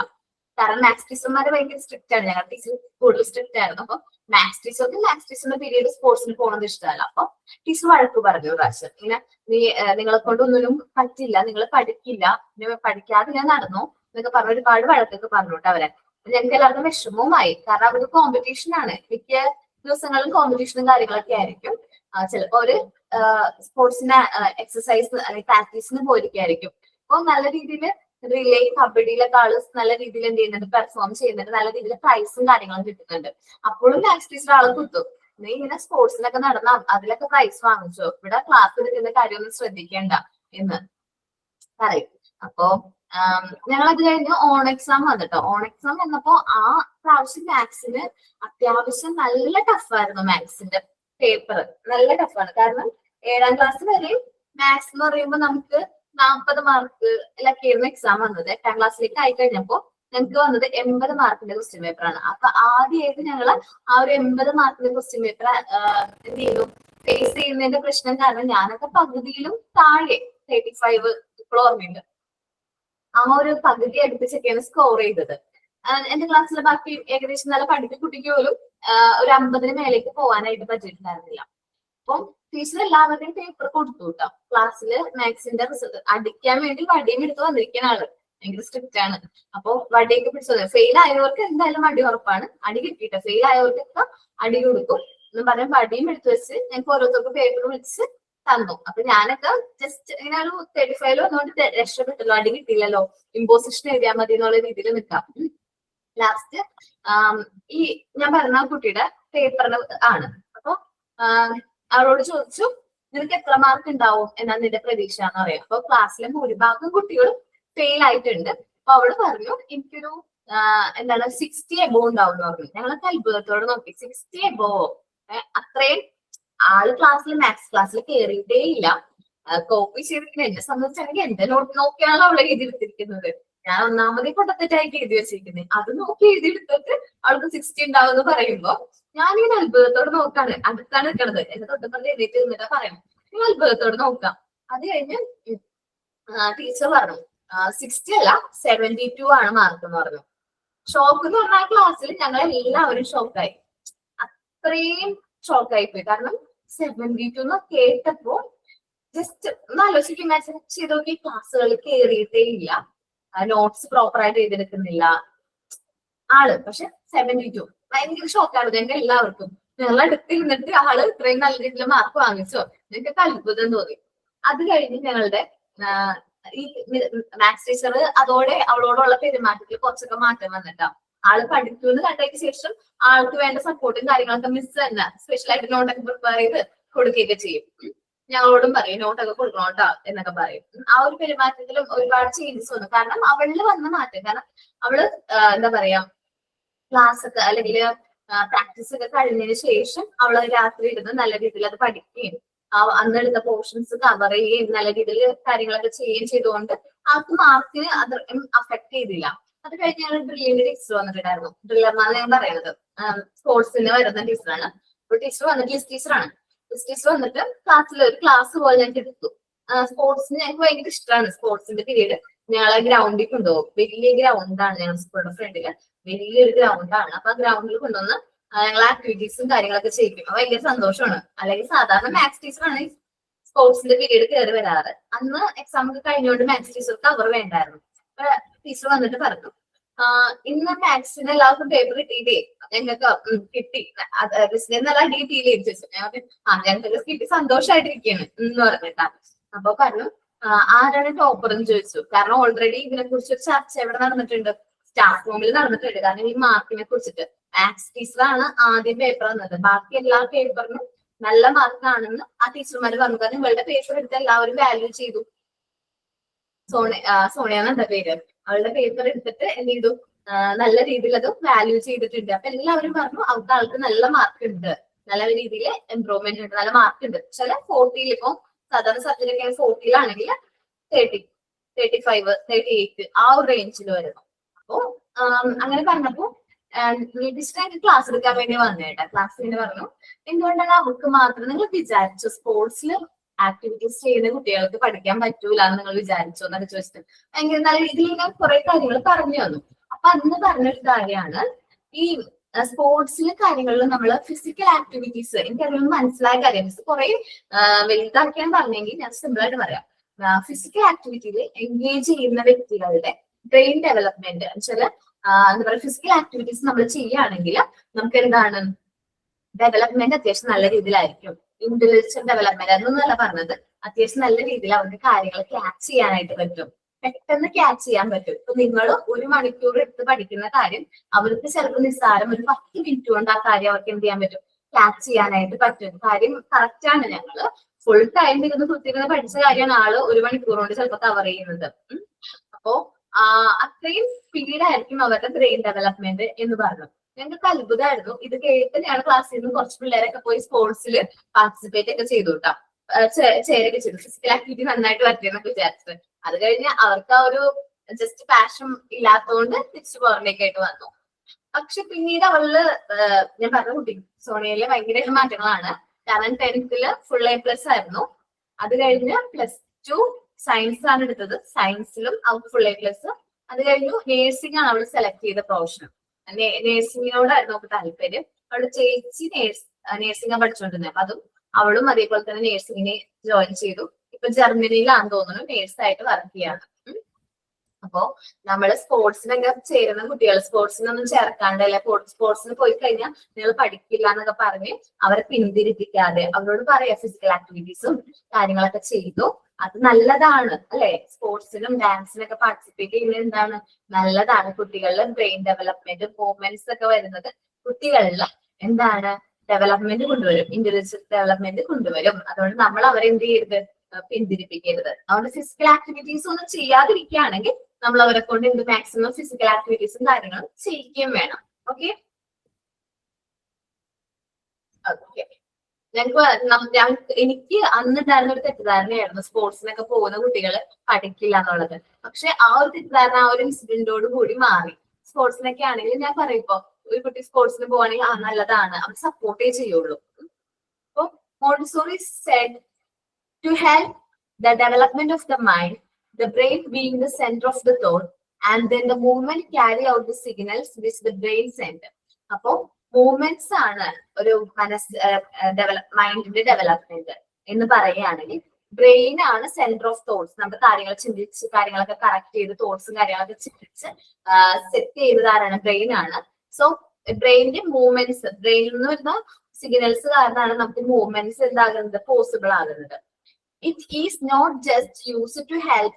കാരണം മാത്സ് ടീച്ചർമാര് ഭയങ്കര സ്ട്രിക്റ്റ് ആണ്. ഞങ്ങളുടെ ടീച്ചർ കൂടുതൽ സ്ട്രിക്റ്റ് ആയിരുന്നു. അപ്പൊ മാത്സ് ടീച്ചറിന്റെ പീരീഡ് സ്പോർട്സിന് പോകുന്നത് ഇഷ്ടമല്ല. അപ്പൊ ടീച്ചർ വഴക്ക് പറഞ്ഞു ഒരു പ്രാവശ്യം, ഇങ്ങനെ നിങ്ങളെ കൊണ്ടൊന്നിനും പറ്റില്ല, നിങ്ങൾ പഠിക്കില്ല, പഠിക്കാതെ ഞാൻ നടന്നു എന്നൊക്കെ പറഞ്ഞ ഒരുപാട് വഴക്കൊക്കെ പറഞ്ഞോട്ട് അവരെ. ഞങ്ങൾക്ക് എല്ലാവർക്കും വിഷമവുമായി. കാരണം അവർക്ക് കോമ്പറ്റീഷൻ ആണ്. മിക്ക ദിവസങ്ങളിലും കോമ്പറ്റീഷനും കാര്യങ്ങളൊക്കെ ആയിരിക്കും. ചിലപ്പോ അവര് സ്പോർട്സിന് എക്സസൈസ് അല്ലെങ്കിൽ പ്രാക്ടീസിന് പോയിരിക്കായിരിക്കും. അപ്പൊ നല്ല രീതിയിൽ റിലേ, കബഡിയിലൊക്കെ ആള് നല്ല രീതിയിൽ എന്ത് ചെയ്യുന്നുണ്ട്, പെർഫോം ചെയ്യുന്നുണ്ട്. നല്ല രീതിയിൽ പ്രൈസും കാര്യങ്ങളും കിട്ടുന്നുണ്ട്. അപ്പോഴും മാത്സ് ടീച്ചർ ആളെ കുത്തും, നീ ഇങ്ങനെ സ്പോർട്സിലൊക്കെ നടന്ന അതിലൊക്കെ പ്രൈസ് വാങ്ങിച്ചോ, ഇവിടെ ക്ലാസ് എടുക്കുന്ന കാര്യമൊന്നും ശ്രദ്ധിക്കേണ്ട എന്ന് പറയും. അപ്പോ ഞങ്ങളത് കഴിഞ്ഞ് ഓൺ എക്സാം വന്നിട്ടോ. ഓൺ എക്സാം വന്നപ്പോ ആ പ്രാവശ്യം മാത്സിന് അത്യാവശ്യം നല്ല ടഫായിരുന്നു. മാത്സിന്റെ പേപ്പർ നല്ല ടഫാണ്. കാരണം 7ാം ക്ലാസ് വരെ മാത്സ് എന്ന് പറയുമ്പോൾ നമുക്ക് 40 മാർക്ക് ഒക്കെയായിരുന്നു എക്സാം വന്നത്. 8ാം ക്ലാസ്സിലേക്ക് ആയി കഴിഞ്ഞപ്പോ ഞങ്ങൾക്ക് വന്നത് 80 മാർക്കിന്റെ ക്വസ്റ്റ്യൻ പേപ്പറാണ്. അപ്പൊ ആദ്യമായിട്ട് ഞങ്ങള് ആ ഒരു 80 മാർക്കിന്റെ ക്വസ്റ്റ്യൻ പേപ്പർ എന്ത് ചെയ്തു, ഫേസ് ചെയ്യുന്നതിന്റെ പ്രശ്നം കാരണം ഞാനൊക്കെ പകുതിയിലും താഴെ 35 ഇപ്പോൾ ഓർമ്മയുണ്ട്. ആ ഒരു പകുതി അടുപ്പിച്ചൊക്കെയാണ് സ്കോർ ചെയ്തത്. എന്റെ ക്ലാസ്സിലെ ബാക്കി ഏകദേശം നല്ല പഠിക്കുന്ന കുട്ടിക്ക് പോലും ഒരു 50-ന് മേലേക്ക് പോകാനായിട്ട് പറ്റിയിട്ടുണ്ടായിരുന്നില്ല. അപ്പം ടീച്ചർ എല്ലാവരുടെയും പേപ്പർ കൊടുത്തു കേട്ടോ. ക്ലാസ്സില് മാത്സിന്റെ റിസൾട്ട് അടിക്കാൻ വേണ്ടി വടിയും എടുത്ത് വന്നിരിക്കുന്ന ആള് ഭയങ്കര സ്ട്രിക്റ്റ് ആണ്. അപ്പൊ വടിയൊക്കെ പിടിച്ചത് ഫെയിൽ ആയവർക്ക് എന്തായാലും വടി ഉറപ്പാണ്, അടി കിട്ടിയിട്ട് ഫെയിൽ ആയവർക്കൊക്കെ അടി കൊടുക്കും എന്ന് പറഞ്ഞ വടിയും എടുത്തു വെച്ച് ഞങ്ങൾക്ക് ഓരോരുത്തർക്ക് പേപ്പർ വിളിച്ച് തന്നു. അപ്പൊ ഞാനൊക്കെ ജസ്റ്റ് ഇങ്ങനെ ഒരു 35 വന്നുകൊണ്ട് രക്ഷപ്പെട്ടല്ലോ, അടി കിട്ടിയില്ലല്ലോ, ഇമ്പോസിഷൻ എഴുതിയാൽ മതി എന്നുള്ള രീതിയിൽ നിൽക്കാം. ലാസ്റ്റ് ഈ ഞാൻ പറഞ്ഞ കുട്ടിയുടെ പേപ്പറിന് ആണ്. അപ്പൊ അവളോട് ചോദിച്ചു നിനക്ക് എത്ര മാർക്ക് ഉണ്ടാവും എന്നാണ് നിന്റെ പ്രതീക്ഷ എന്ന് പറയാം. അപ്പൊ ക്ലാസ്സിലെ ഭൂരിഭാഗം കുട്ടികളും ഫെയിൽ ആയിട്ടുണ്ട്. അപ്പൊ അവള് പറഞ്ഞു എനിക്കൊരു എന്താണ് 60 എബോ ഉണ്ടാവും എന്ന് പറഞ്ഞു. ഞങ്ങളൊക്കെ അത്ഭുതത്തോടെ നോക്കി, 60 എബോ, അത്രയും ആള് ക്ലാസ്സിൽ മാത്സ് ക്ലാസ്സിൽ കയറിയിട്ടേ ഇല്ല, കോപ്പി ചെയ്തിരിക്കുന്നത്. എന്നെ സംബന്ധിച്ചാണെങ്കിൽ എന്റെ നോട്ട് നോക്കിയാണ് അവളെ എഴുതിയെടുത്തിരിക്കുന്നത്. ഞാൻ ഒന്നാമതേ കൊണ്ടത്തെറ്റായിട്ട് എഴുതി വെച്ചിരിക്കുന്നത്, അത് നോക്കി എഴുതിയെടുത്തിട്ട് അവൾക്ക് 60 ഉണ്ടാവും എന്ന് പറയുമ്പോ ഞാനിങ്ങനെ അത്ഭുതത്തോട് നോക്കാണ്. അടുത്താണ് നിൽക്കണത്, എന്റെ തൊട്ടപ്പുറത്ത് എഴുതിയിട്ട് നിന്നിട്ട് പറയണം, നിങ്ങൾ അത്ഭുതത്തോട് നോക്കാം. അത് കഴിഞ്ഞ് ടീച്ചർ പറഞ്ഞു 60 അല്ല 72 ആണ് മാർക്ക് എന്ന് പറഞ്ഞു. ഷോക്ക് എന്ന് പറഞ്ഞാൽ ക്ലാസ്സിൽ ഞങ്ങൾ എല്ലാവരും ഷോക്കായി, അത്രയും ഷോക്കായി പോയി. കാരണം 72 എന്ന് കേട്ടപ്പോ ജസ്റ്റ് ഒന്ന് ആലോചിക്കും, ചെയ്ത് നോക്കി ക്ലാസ്സുകളിൽ കയറിയിട്ടേ ഇല്ല, നോട്ട്സ് പ്രോപ്പർ ആയിട്ട് എഴുതിയെടുക്കുന്നില്ല ആള്. പക്ഷെ 72 ഭയങ്കര ഷോക്കാണ് ഞങ്ങൾക്ക് എല്ലാവർക്കും. ഞങ്ങൾ അടുത്തിരുന്നിട്ട് ആള് ഇത്രയും നല്ല രീതിയിൽ മാർക്ക് വാങ്ങിച്ചോ, ഞങ്ങൾക്ക് അത്ഭുതം തോന്നി. അത് കഴിഞ്ഞ് ഞങ്ങളുടെ ഈ മാത്സ് ടീച്ചർ അതോടെ അവളോടുള്ള പെരുമാറ്റത്തിൽ കുറച്ചൊക്കെ മാറ്റം വന്നിട്ടാ. ആള് പഠിക്കുമെന്ന് കണ്ടതിന് ശേഷം ആൾക്ക് വേണ്ട സപ്പോർട്ടും കാര്യങ്ങളൊക്കെ മിസ് തന്നെ സ്പെഷ്യലായിട്ട് നോട്ടൊക്കെ പ്രിപ്പയർ ചെയ്ത് കൊടുക്കുകയൊക്കെ ചെയ്യും. ഞങ്ങളോടും പറയും നോട്ടൊക്കെ കൊടുക്കണോട്ടാ എന്നൊക്കെ പറയും. ആ ഒരു പെരുമാറ്റത്തിലും ഒരുപാട് ചേഞ്ചസ് വന്നു. കാരണം അവളിൽ വന്ന മാറ്റം, കാരണം അവള് എന്താ പറയാ ക്ലാസ് ഒക്കെ അല്ലെങ്കിൽ പ്രാക്ടീസ് ഒക്കെ കഴിഞ്ഞതിന് ശേഷം അവള് രാത്രി ഇരുന്ന് നല്ല രീതിയിൽ അത് പഠിക്കുകയും അന്ന് എടുത്ത പോർഷൻസ് കവർ ചെയ്യുകയും നല്ല രീതിയിൽ കാര്യങ്ങളൊക്കെ ചെയ്യുകയും ചെയ്തുകൊണ്ട് ആൾക്ക് മാർക്കിന് അത് അഫക്ട് ചെയ്തില്ല. അത് കഴിഞ്ഞ് ഞങ്ങൾ ഡ്രില്ലിന്റെ ടീച്ചർ വന്നിട്ടുണ്ടായിരുന്നു. ഡ്രില്ലർമാന്ന് ഞാൻ പറയുന്നത് സ്പോർട്സിന് വരുന്ന ടീച്ചറാണ്. അപ്പോൾ ടീച്ചർ വന്നിട്ട് ലിസ്റ്റ് ടീച്ചറാണ്. ലിസ്റ്റ് ടീച്ചർ വന്നിട്ട് ക്ലാസ്സിൽ ഒരു ക്ലാസ് പോലെ ഞങ്ങൾക്ക് എടുത്തു. സ്പോർട്സിന് ഞങ്ങൾക്ക് ഭയങ്കര ഇഷ്ടമാണ്. സ്പോർട്സിന്റെ പീരീഡ് ഞങ്ങളെ ഗ്രൗണ്ടിൽ കൊണ്ടുപോകും. വലിയ ഗ്രൗണ്ടാണ് ഞങ്ങളുടെ സ്കൂളിന്റെ ഫ്രണ്ടില്, വലിയൊരു ഗ്രൗണ്ടാണ്. അപ്പൊ ആ ഗ്രൗണ്ടിൽ കൊണ്ടുവന്ന് ഞങ്ങൾ ആക്ടിവിറ്റീസും കാര്യങ്ങളൊക്കെ ചെയ്യിക്കും. ഭയങ്കര സന്തോഷമാണ്. അല്ലെങ്കിൽ സാധാരണ മാത്സ് ടീച്ചറാണ് സ്പോർട്സിന്റെ പീരീഡ് കയറി വരാറ്. അന്ന് എക്സാം ഒക്കെ കഴിഞ്ഞുകൊണ്ട് മാത്സ് ടീച്ചർക്ക് അവർ വേണ്ടായിരുന്നു. അപ്പൊ ടീച്ചർ വന്നിട്ട് പറഞ്ഞു ഇന്ന് മാത്സിന് എല്ലാവർക്കും പേപ്പർ കിട്ടിയിട്ടേ, ഞങ്ങൾക്ക് കിട്ടി, നല്ല അടി കിട്ടിയില്ലേ ചോദിച്ചു. ഞങ്ങൾക്ക് കിട്ടി സന്തോഷമായിട്ടിരിക്കുകയാണ് എന്ന് പറഞ്ഞിട്ടാ. അപ്പൊ പറഞ്ഞു ആരാണ് ടോപ്പർ എന്ന് ചോദിച്ചു. കാരണം ഓൾറെഡി ഇതിനെ കുറിച്ച് ഒരു ചർച്ച എവിടെ നടന്നിട്ടുണ്ട്, സ്റ്റാഫ് റൂമിൽ നടന്നിട്ടുണ്ട്. കാരണം ഈ മാർക്കിനെ കുറിച്ചിട്ട് മാത്സ് ടീച്ചറാണ് ആദ്യം പേപ്പർ തന്നത്. ബാക്കി എല്ലാ പേപ്പറിനും നല്ല മാർക്കാണെന്ന് ആ ടീച്ചർമാര് പറഞ്ഞു. കാരണം ഇവളുടെ പേപ്പർ എടുത്ത് എല്ലാവരും വാല്യൂ ചെയ്തു. സോണിയാണ് എന്താ പേര്, അവളുടെ പേപ്പർ എടുത്തിട്ട് എന്ത് ചെയ്തു, നല്ല രീതിയിൽ അത് വാല്യൂ ചെയ്തിട്ടുണ്ട്. അപ്പൊ എല്ലാവരും പറഞ്ഞു അവർക്ക് ആൾക്ക് നല്ല മാർക്ക് ഉണ്ട്, നല്ല രീതിയിൽ ഇംപ്രൂവ്മെന്റ് ഉണ്ട്, നല്ല മാർക്ക് ഉണ്ട്. ചില 40 ഇപ്പൊ സാധാരണ സബ്ജക്റ്റ് 40 30, 35, 38 ആ ഒരു റേഞ്ചിൽ വരുന്നു. അപ്പോ അങ്ങനെ പറഞ്ഞപ്പോ ഡിസ്റ്റന്റ് ക്ലാസ് എടുക്കാൻ വേണ്ടി വന്നേട്ടാ. ക്ലാസ്സിന് പറഞ്ഞു എന്തുകൊണ്ടാണ് അവർക്ക് മാത്രം നിങ്ങൾ വിചാരിച്ചു സ്പോർട്സിൽ ആക്ടിവിറ്റീസ് ചെയ്യുന്ന കുട്ടികൾക്ക് പഠിക്കാൻ പറ്റൂല എന്ന് നിങ്ങൾ വിചാരിച്ചോ എന്നൊക്കെ ചോദിച്ചിട്ട് ഭയങ്കര നല്ല രീതിയിൽ ഞാൻ കുറെ കാര്യങ്ങൾ പറഞ്ഞു തന്നു. അപ്പൊ അന്ന് പറഞ്ഞൊരു കാര്യമാണ് ഈ സ്പോർട്സിലെ കാര്യങ്ങളിൽ നമ്മൾ ഫിസിക്കൽ ആക്ടിവിറ്റീസ്, എനിക്കറിയാം മനസ്സിലായ കാര്യം കുറെ വലുതാക്കാൻ പറഞ്ഞെങ്കിൽ ഞാൻ സിമ്പിൾ ആയിട്ട് പറയാം. ഫിസിക്കൽ ആക്ടിവിറ്റിയിൽ എൻഗേജ് ചെയ്യുന്ന വ്യക്തികളുടെ ബ്രെയിൻ ഡെവലപ്മെന്റ് വെച്ചാൽ എന്താ പറയുക, ഫിസിക്കൽ ആക്ടിവിറ്റീസ് നമ്മൾ ചെയ്യുകയാണെങ്കിൽ നമുക്ക് എന്താണ് ഡെവലപ്മെന്റ് അത്യാവശ്യം നല്ല രീതിയിലായിരിക്കും. ഇന്റലിജന്റ് ഡെവലപ്മെന്റ് എന്നൊന്നല്ല പറഞ്ഞത്, അത്യാവശ്യം നല്ല രീതിയിൽ അവർക്ക് കാര്യങ്ങൾ ക്യാച്ച് ചെയ്യാനായിട്ട് പറ്റും, പെട്ടെന്ന് ക്യാച്ച് ചെയ്യാൻ പറ്റും. ഇപ്പൊ നിങ്ങൾ 1 മണിക്കൂർ എടുത്ത് പഠിക്കുന്ന കാര്യം അവർക്ക് ചിലപ്പോൾ നിസ്സാരം ഒരു 10 മിനിറ്റ് കൊണ്ട് ആ കാര്യം അവർക്ക് എന്ത് ചെയ്യാൻ പറ്റും, ക്യാച്ച് ചെയ്യാനായിട്ട് പറ്റും. കാര്യം കറക്റ്റ് ആണ്. ഞങ്ങള് ഫുൾ ടൈം ഇരുന്ന് കുത്തിയിരുന്ന് പഠിച്ച കാര്യമാണ് ആള് 1 മണിക്കൂർ കൊണ്ട് ചിലപ്പോൾ കവർ ചെയ്യുന്നത്. അപ്പോ അത്രയും സ്പീഡായിരിക്കും അവരുടെ ബ്രെയിൻ ഡെവലപ്മെന്റ് എന്ന് പറഞ്ഞു. ഞങ്ങൾക്ക് അത്ഭുതമായിരുന്നു. ഇത് കേട്ട് ഞങ്ങളുടെ ക്ലാസ്സിൽ നിന്ന് കുറച്ച് പിള്ളേരൊക്കെ പോയി സ്പോർട്സിൽ പാർട്ടിസിപ്പേറ്റ് ഒക്കെ ചെയ്തു കേട്ടോ, ചേരൊക്കെ ചെയ്തു. ഫിസിക്കൽ ആക്ടിവിറ്റി നന്നായിട്ട് പറ്റിയെന്നൊക്കെ വിചാരിച്ചത്. അത് കഴിഞ്ഞ് അവർക്ക് ആ ഒരു ജസ്റ്റ് പാഷൻ ഇല്ലാത്തതുകൊണ്ട് തിരിച്ചു പുറമേക്കായിട്ട് വന്നു. പക്ഷെ പിന്നീട് അവള് ഞാൻ പറഞ്ഞ കുട്ടി സോണിയയിലെ ഭയങ്കര മാറ്റങ്ങളാണ്. കാരണം 10th ഫുൾ A+ ആയിരുന്നു. അത് കഴിഞ്ഞ് +2 സയൻസ് ആണ് എടുത്തത്. സയൻസിലും അവൾക്ക് ഫുൾ A+. അത് കഴിഞ്ഞു നേഴ്സിംഗ് ആണ് അവൾ സെലക്ട് ചെയ്ത പ്രൊഫഷൻ. നേഴ്സിംഗിനോടായിരുന്നു അവൾക്ക് താല്പര്യം. അവളുടെ ചേച്ചി നേഴ്സിംഗ് പഠിച്ചുകൊണ്ടിരുന്നത്. അപ്പൊ അതും അവളും അതേപോലെ തന്നെ നേഴ്സിംഗിനെ ജോയിൻ ചെയ്തു. ഇപ്പൊ ജർമ്മനിയിലാണെന്ന് തോന്നുന്നു നേഴ്സായിട്ട് വർക്ക് ചെയ്യാണ്. അപ്പോ നമ്മള് സ്പോർട്സിനൊക്കെ ചേരുന്ന കുട്ടികൾ സ്പോർട്സിനൊന്നും ചേർക്കാണ്ട് അല്ലെ സ്പോർട്സിന് പോയി കഴിഞ്ഞാൽ നിങ്ങൾ പഠിക്കില്ല എന്നൊക്കെ പറഞ്ഞ് അവരെ പിന്തിരിപ്പിക്കാതെ അവരോട് പറയാ ഫിസിക്കൽ ആക്ടിവിറ്റീസും കാര്യങ്ങളൊക്കെ ചെയ്തു. അത് നല്ലതാണ് അല്ലെ. സ്പോർട്സിനും ഡാൻസിനൊക്കെ പാർട്ടിസിപ്പേറ്റ് ചെയ്യുന്നത് എന്താണ്, നല്ലതാണ്. കുട്ടികളിലെ ബ്രെയിൻ ഡെവലപ്മെന്റ് മൂവ്മെന്റ്സ് ഒക്കെ വരുന്നത് കുട്ടികളിൽ എന്താണ് ഡെവലപ്മെന്റ് കൊണ്ടുവരും, ഇന്റലിജൻസ് ഡെവലപ്മെന്റ് കൊണ്ടുവരും. അതുകൊണ്ട് നമ്മൾ അവരെ എന്ത് ചെയ്യരുത്, പിന്തിരിപ്പിക്കരുത്. അതുകൊണ്ട് ഫിസിക്കൽ ആക്ടിവിറ്റീസ് ഒന്നും ചെയ്യാതിരിക്കുകയാണെങ്കിൽ നമ്മൾ അവരെ കൊണ്ട് എന്ത് മാക്സിമം ഫിസിക്കൽ ആക്ടിവിറ്റീസും കാര്യങ്ങളും ചെയ്യിക്കുകയും വേണം. ഓക്കെ ഓക്കെ എനിക്ക് അന്നുണ്ടായിരുന്ന ഒരു തെറ്റിദ്ധാരണയായിരുന്നു സ്പോർട്സിനൊക്കെ പോകുന്ന കുട്ടികൾ പഠിക്കില്ല എന്നുള്ളത്. പക്ഷെ ആ ഒരു തെറ്റിദ്ധാരണ ആ ഒരു ഇൻസിഡന്റോട് കൂടി മാറി. സ്പോർട്സിനൊക്കെ ആണെങ്കിൽ ഞാൻ പറയും, ഇപ്പൊ ഒരു കുട്ടി സ്പോർട്സിന് പോവാണെങ്കിൽ നല്ലതാണ്, അവർ സപ്പോർട്ടേ ചെയ്യുള്ളൂ. അപ്പൊ Montessori said to help the development of the mind, the brain being the center of the thought, and then the movement carry out the signals which the brain send. അപ്പോ മൂവ്മെന്റ്സ് ആണ് ഒരു മൈൻഡിന്റെ ഡെവലപ്മെന്റ് എന്ന് പറയുകയാണെങ്കിൽ brain ആണ് centre of thoughts. നമ്മുടെ കാര്യങ്ങൾ ചിന്തിച്ച് കാര്യങ്ങളൊക്കെ കറക്റ്റ് ചെയ്ത് തോട്ട്സും കാര്യങ്ങളൊക്കെ ചിന്തിച്ച് സെറ്റ് ചെയ്തതാണ് ബ്രെയിൻ ആണ്. സോ ബ്രെയിനിന്റെ മൂവ്മെന്റ്സ്, ബ്രെയിനിൽ നിന്ന് വരുന്ന സിഗ്നൽസ് കാരണമാണ് നമുക്ക് മൂവ്മെന്റ്സ് എന്താകുന്നത്, പോസിബിൾ ആകുന്നത്. It is not just used to help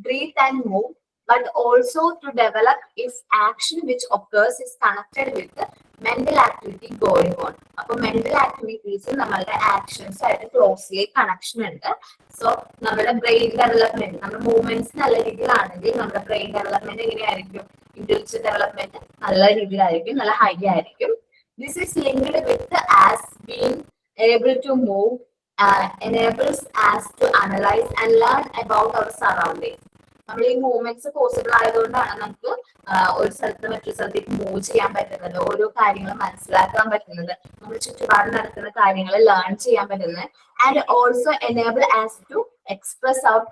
breathe and move, but also to develop if action which occurs is connected with the mental activity going on. അപ്പൊ mental activities നമ്മളുടെ actions ആയിട്ട് closely connection ഉണ്ട്. So നമ്മുടെ brain development, നമ്മുടെ movements നല്ല രീതിയിലാണെങ്കിൽ നമ്മുടെ brain development എങ്ങനെയായിരിക്കും, ഇന്റലിജൻസ് ഡെവലപ്മെന്റ് നല്ല രീതിയിലായിരിക്കും, നല്ല ഹൈ ആയിരിക്കും. This is linked with us being able to move enables us to analyze and learn about our surroundings. നമ്മൾ ഈ മൂവ്മെന്റ്സ് പോസിബിൾ ആയതുകൊണ്ടാണ് നമുക്ക് ഒരു സ്ഥലത്ത് മറ്റൊരു സ്ഥലത്തേക്ക് മൂവ് ചെയ്യാൻ പറ്റുന്നത്, ഓരോ കാര്യങ്ങൾ മനസ്സിലാക്കാൻ പറ്റുന്നത്, നമ്മുടെ ചുറ്റുപാട് നടക്കുന്ന കാര്യങ്ങൾ ലേൺ ചെയ്യാൻ പറ്റുന്നത്. And also enable us to express our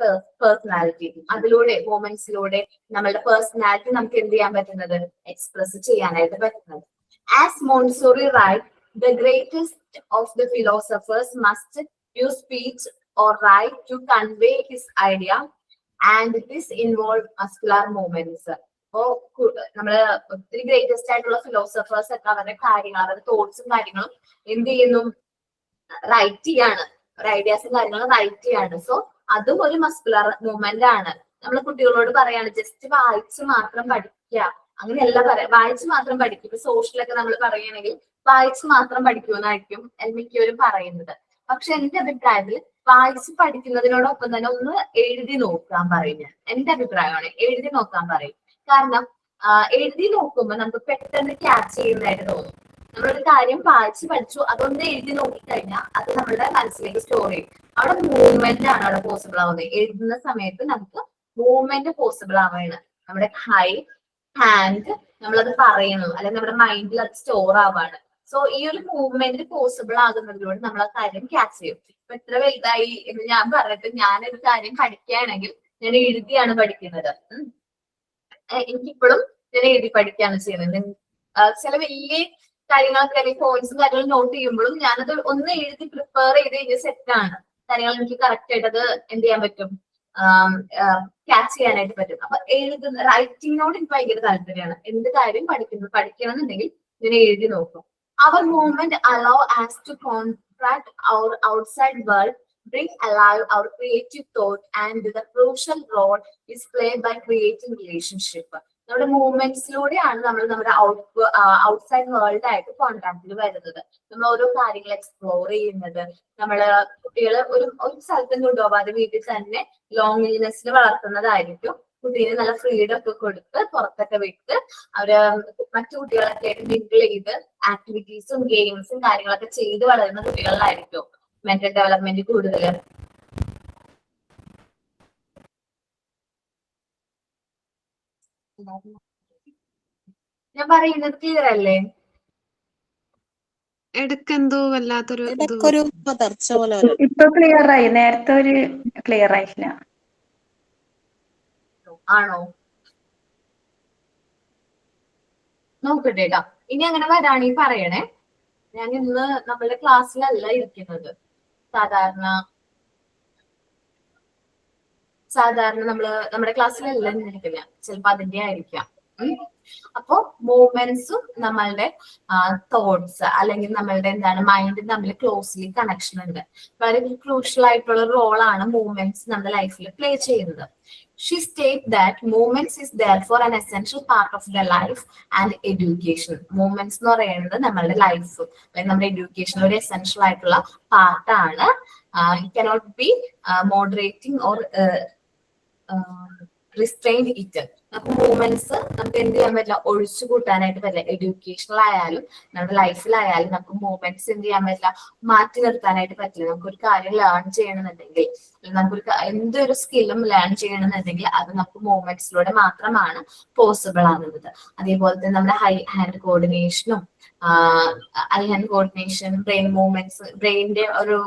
personality. അതിലൂടെ മൂവ്മെന്റ്സിലൂടെ നമ്മളുടെ പേഴ്സണാലിറ്റി നമുക്ക് എന്ത് ചെയ്യാൻ പറ്റുന്നത്, എക്സ്പ്രസ് ചെയ്യാനായിട്ട് പറ്റുന്നത്. As Montessori wrote, the greatest of the philosophers must use speech or write to convey his idea, and this involved muscular movements. അപ്പോ നമ്മള് ഒത്തിരി ഗ്രേറ്റസ്റ്റ് ആയിട്ടുള്ള ഫിലോസഫേഴ്സ് ഒക്കെ അവരുടെ കാര്യങ്ങൾ, അവരുടെ തോട്ട്സും കാര്യങ്ങളും എന്ത് ചെയ്യുന്നു, റൈറ്റ് ചെയ്യാണ്, ഒരു ഐഡിയാസും കാര്യങ്ങളും റൈറ്റ് ചെയ്യാണ്. സോ അതും ഒരു മസ്കുലർ മൂവ്മെന്റ് ആണ്. നമ്മൾ കുട്ടികളോട് പറയാണ് ജസ്റ്റ് വായിച്ച് മാത്രം പഠിക്കുക, അങ്ങനെയല്ല പറയാം. വായിച്ച് മാത്രം പഠിക്കും. ഇപ്പൊ സോഷ്യലൊക്കെ നമ്മൾ പറയുകയാണെങ്കിൽ വായിച്ച് മാത്രം പഠിക്കുമെന്നായിരിക്കും മിക്കവരും പറയുന്നത്. പക്ഷെ എന്റെ അഭിപ്രായത്തിൽ വായിച്ച് പഠിക്കുന്നതിനോടൊപ്പം തന്നെ ഒന്ന് എഴുതി നോക്കാൻ പറയും ഞാൻ. എന്റെ അഭിപ്രായമാണ് എഴുതി നോക്കാൻ പറയും. കാരണം എഴുതി നോക്കുമ്പോൾ നമുക്ക് പെട്ടെന്ന് ക്യാച്ച് ചെയ്യുന്നതായിട്ട് തോന്നും. നമ്മളൊരു കാര്യം വായിച്ച് പഠിച്ചു, അതൊന്ന് എഴുതി നോക്കിക്കഴിഞ്ഞാൽ അത് നമ്മുടെ മനസ്സിലേക്ക് സ്റ്റോർ ചെയ്യും. അവിടെ മൂവ്മെന്റ് ആണ് അവിടെ പോസിബിൾ ആവുന്നത്. എഴുതുന്ന സമയത്ത് നമുക്ക് മൂവ്മെന്റ് പോസിബിൾ ആവുകയാണ്. നമ്മുടെ ഹൈ ഹാൻഡ് നമ്മളത് പറയണം, അല്ലെങ്കിൽ നമ്മുടെ മൈൻഡിൽ അത് സ്റ്റോർ ആവാണ്. സോ ഈ ഒരു മൂവ്മെന്റ് പോസിബിൾ ആകുന്നതിലൂടെ നമ്മൾ ആ കാര്യം ക്യാച്ച് ചെയ്യും. ഇപ്പൊ എത്ര വലുതായി എന്ന് ഞാൻ പറഞ്ഞിട്ട് ഞാനൊരു കാര്യം പഠിക്കുകയാണെങ്കിൽ ഞാൻ എഴുതിയാണ് പഠിക്കുന്നത്. എനിക്കിപ്പോഴും ഞാൻ എഴുതി പഠിക്കുകയാണ് ചെയ്യുന്നത്. ചില വലിയ കാര്യങ്ങളൊക്കെ അല്ലെങ്കിൽ പോയിന്റ്സും കാര്യങ്ങളും നോട്ട് ചെയ്യുമ്പോഴും ഞാനത് ഒന്ന് എഴുതി പ്രിപ്പയർ ചെയ്ത് കഴിഞ്ഞ സെറ്റാണ്. കാര്യങ്ങൾ എനിക്ക് കറക്റ്റ് ആയിട്ട് അത് എന്ത് ചെയ്യാൻ പറ്റും, ക്യാച്ച് ചെയ്യാനായിട്ട് പറ്റും. അപ്പൊ എഴുതുന്ന റൈറ്റിങ്ങിനോട് എനിക്ക് ഭയങ്കര താല്പര്യമാണ്. എന്ത് കാര്യം പഠിക്കണം എന്നുണ്ടെങ്കിൽ ഞാൻ എഴുതി നോക്കും. Our movement allow us to contract our outside world, bring alive our creative thought, and the crucial role is played by creating relationship. നമ്മുടെ മൂവ്മെന്റ്സിലൂടെയാണ് നമ്മൾ നമ്മുടെ ഔട്ട്സൈഡ് വേൾഡ് ആയിട്ട് കോൺടാക്റ്റിൽ വരുന്നത്. നമ്മൾ ഓരോ കാര്യങ്ങൾ എക്സ്പ്ലോർ ചെയ്യുന്നത്. നമ്മള് കുട്ടികള് ഒരു സ്ഥലത്തും കൊണ്ടുപോകാതെ വീട്ടിൽ തന്നെ ലോൺലിനെസ്സിൽ വളർത്തുന്നതായിരിക്കും. കുട്ടീനെ നല്ല ഫ്രീഡം ഒക്കെ കൊടുത്ത് പുറത്തൊക്കെ വിട്ട് അവര് മറ്റു കുട്ടികളൊക്കെ ആയിട്ട് മിങ്കിൾ ചെയ്ത് ആക്ടിവിറ്റീസും ഗെയിംസും കാര്യങ്ങളൊക്കെ ചെയ്ത് വളരുന്ന കുട്ടികളിലായിരിക്കും മെന്റൽ ഡെവലപ്മെന്റ് കൂടുതൽ. ഞാൻ പറയുന്നത് ക്ലിയർ അല്ലേ? ഇടക്കെന്തോ വല്ലാത്തൊരു ഇപ്പൊ ക്ലിയർ ആയി, നേരത്തെ ഒരു ക്ലിയർ ആയില്ല. ആണോ? നോക്കട്ടെ കേട്ടോ. ഇനി അങ്ങനെ വരാണെങ്കിൽ പറയണേ. ഞാൻ ഇന്ന് നമ്മളുടെ ക്ലാസ്സിലല്ല ഇരിക്കുന്നത്. സാധാരണ നമ്മുടെ ക്ലാസ്സിലല്ല ഇരിക്കില്ല. ചിലപ്പോ അതിന്റെ ആയിരിക്കാം. അപ്പോ മൂവ്മെന്റ്സും നമ്മളുടെ തോട്ട്സ് അല്ലെങ്കിൽ നമ്മളുടെ എന്താണ് മൈൻഡ് തമ്മിൽ ക്ലോസ്ലി കണക്ഷൻ ഉണ്ട്. വളരെ ക്രൂഷ്യൽ ആയിട്ടുള്ള റോളാണ് മൂവ്മെന്റ്സ് നമ്മുടെ ലൈഫിൽ പ്ലേ ചെയ്യുന്നത്. She stated that movements is therefore an essential part of the life and education. Movements എന്ന് പറയുന്നത് നമ്മളുടെ ലൈഫ് അല്ലെങ്കിൽ നമ്മുടെ എഡ്യൂക്കേഷൻ ഒരു എസെൻഷ്യൽ ആയിട്ടുള്ള പാർട്ടാണ്. It cannot be moderating or restrain it. നമുക്ക് മൂവ്മെന്റ്സ് നമുക്ക് എന്ത് ചെയ്യാൻ പറ്റില്ല, ഒഴിച്ചു കൂട്ടാനായിട്ട് പറ്റില്ല. എഡ്യൂക്കേഷണൽ ആയാലും നമ്മുടെ ലൈഫിലായാലും നമുക്ക് മൂവ്മെന്റ്സ് എന്ത് ചെയ്യാൻ പറ്റില്ല, മാറ്റി നിർത്താനായിട്ട് പറ്റില്ല. നമുക്കൊരു കാര്യം ലേൺ ചെയ്യണമെന്നുണ്ടെങ്കിൽ, നമുക്കൊരു എന്തൊരു സ്കില്ലും ലേൺ ചെയ്യണമെന്നുണ്ടെങ്കിൽ അത് നമുക്ക് മൂവ്മെന്റ്സിലൂടെ മാത്രമാണ് പോസിബിൾ ആകുന്നത്. അതേപോലെ തന്നെ നമ്മുടെ ഹാൻഡ് കോർഡിനേഷനും ബ്രെയിൻ മൂവ്മെന്റ്സ്, ബ്രെയിനിന്റെ ഒരു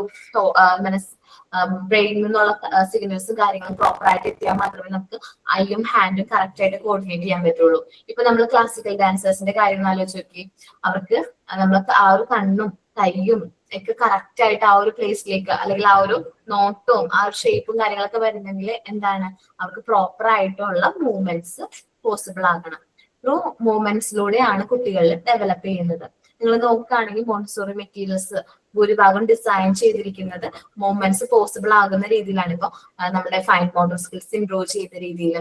ബ്രെയിനിൽ നിന്നുള്ള സിഗ്നൽസും കാര്യങ്ങളും പ്രോപ്പർ ആയിട്ട് എത്തിയാൽ മാത്രമേ നമുക്ക് ഐയും ഹാൻഡും കറക്റ്റ് ആയിട്ട് കോർഡിനേറ്റ് ചെയ്യാൻ പറ്റുള്ളൂ. ഇപ്പൊ നമ്മൾ ക്ലാസിക്കൽ ഡാൻസേഴ്സിന്റെ കാര്യം ആലോചിച്ച് നോക്കി. അവർക്ക് നമ്മൾക്ക് ആ ഒരു കണ്ണും കൈയും ഒക്കെ കറക്റ്റ് ആയിട്ട് ആ ഒരു പ്ലേസിലേക്ക് അല്ലെങ്കിൽ ആ ഒരു നോട്ടവും ആ ഒരു ഷേപ്പും കാര്യങ്ങളൊക്കെ വരുന്നെങ്കിൽ എന്താണ്, അവർക്ക് പ്രോപ്പർ ആയിട്ടുള്ള മൂവ്മെന്റ്സ് പോസിബിൾ ആകണം. ത്രൂ മൂവ്മെന്റ്സിലൂടെയാണ് കുട്ടികളിൽ ഡെവലപ്പ് ചെയ്യുന്നത്. നിങ്ങൾ നോക്കുകയാണെങ്കിൽ മോണ്ടിസോറി മെറ്റീരിയൽസ് ഭൂരിഭാഗം ഡിസൈൻ ചെയ്തിരിക്കുന്നത് മൂവ്മെന്റ്സ് പോസിബിൾ ആകുന്ന രീതിയിലാണ്. ഇപ്പൊ നമ്മുടെ ഫൈൻ മോട്ടോർ സ്കിൽസ് ഇംപ്രൂവ് ചെയ്ത രീതിയിൽ,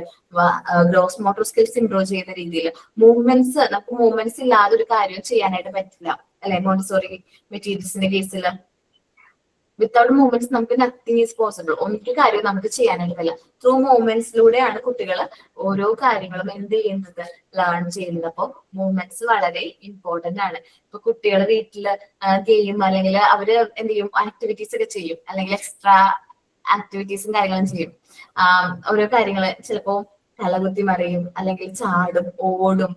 ഗ്രോസ് മോട്ടോർ സ്കിൽസ് ഇംപ്രൂവ് ചെയ്ത രീതിയിൽ മൂവ്മെന്റ്സ്, നമുക്ക് മൂവ്മെന്റ്സ് ഇല്ലാതെ ഒരു കാര്യം ചെയ്യാനായിട്ട് പറ്റില്ല അല്ലെ. മോണ്ടിസോറി മെറ്റീരിയൽസിന്റെ കേസിൽ വിത്തൗട്ട് മൂവ്മെന്റ്സ് നമുക്ക് നത്തിങ് ഈസ് പോസിബിൾ. ഒരു കാര്യം നമുക്ക് ചെയ്യാനായിട്ട് പറ്റില്ല. ത്രൂ മൂവ്മെന്റ്സിലൂടെയാണ് കുട്ടികൾ ഓരോ കാര്യങ്ങളും എന്ത് ചെയ്യുന്നത്, ലേൺ ചെയ്യുന്നത്. അപ്പോൾ മൂവ്മെന്റ്സ് വളരെ ഇമ്പോർട്ടന്റ് ആണ്. ഇപ്പൊ കുട്ടികൾ വീട്ടില് ഗെയിം അല്ലെങ്കിൽ അവര് എന്ത് ചെയ്യും, ആക്ടിവിറ്റീസ് ഒക്കെ ചെയ്യും, അല്ലെങ്കിൽ എക്സ്ട്രാ ആക്ടിവിറ്റീസും കാര്യങ്ങളും ചെയ്യും. ഓരോ കാര്യങ്ങള് ചിലപ്പോ തലകുത്തി മറിയും, അല്ലെങ്കിൽ ചാടും, ഓടും,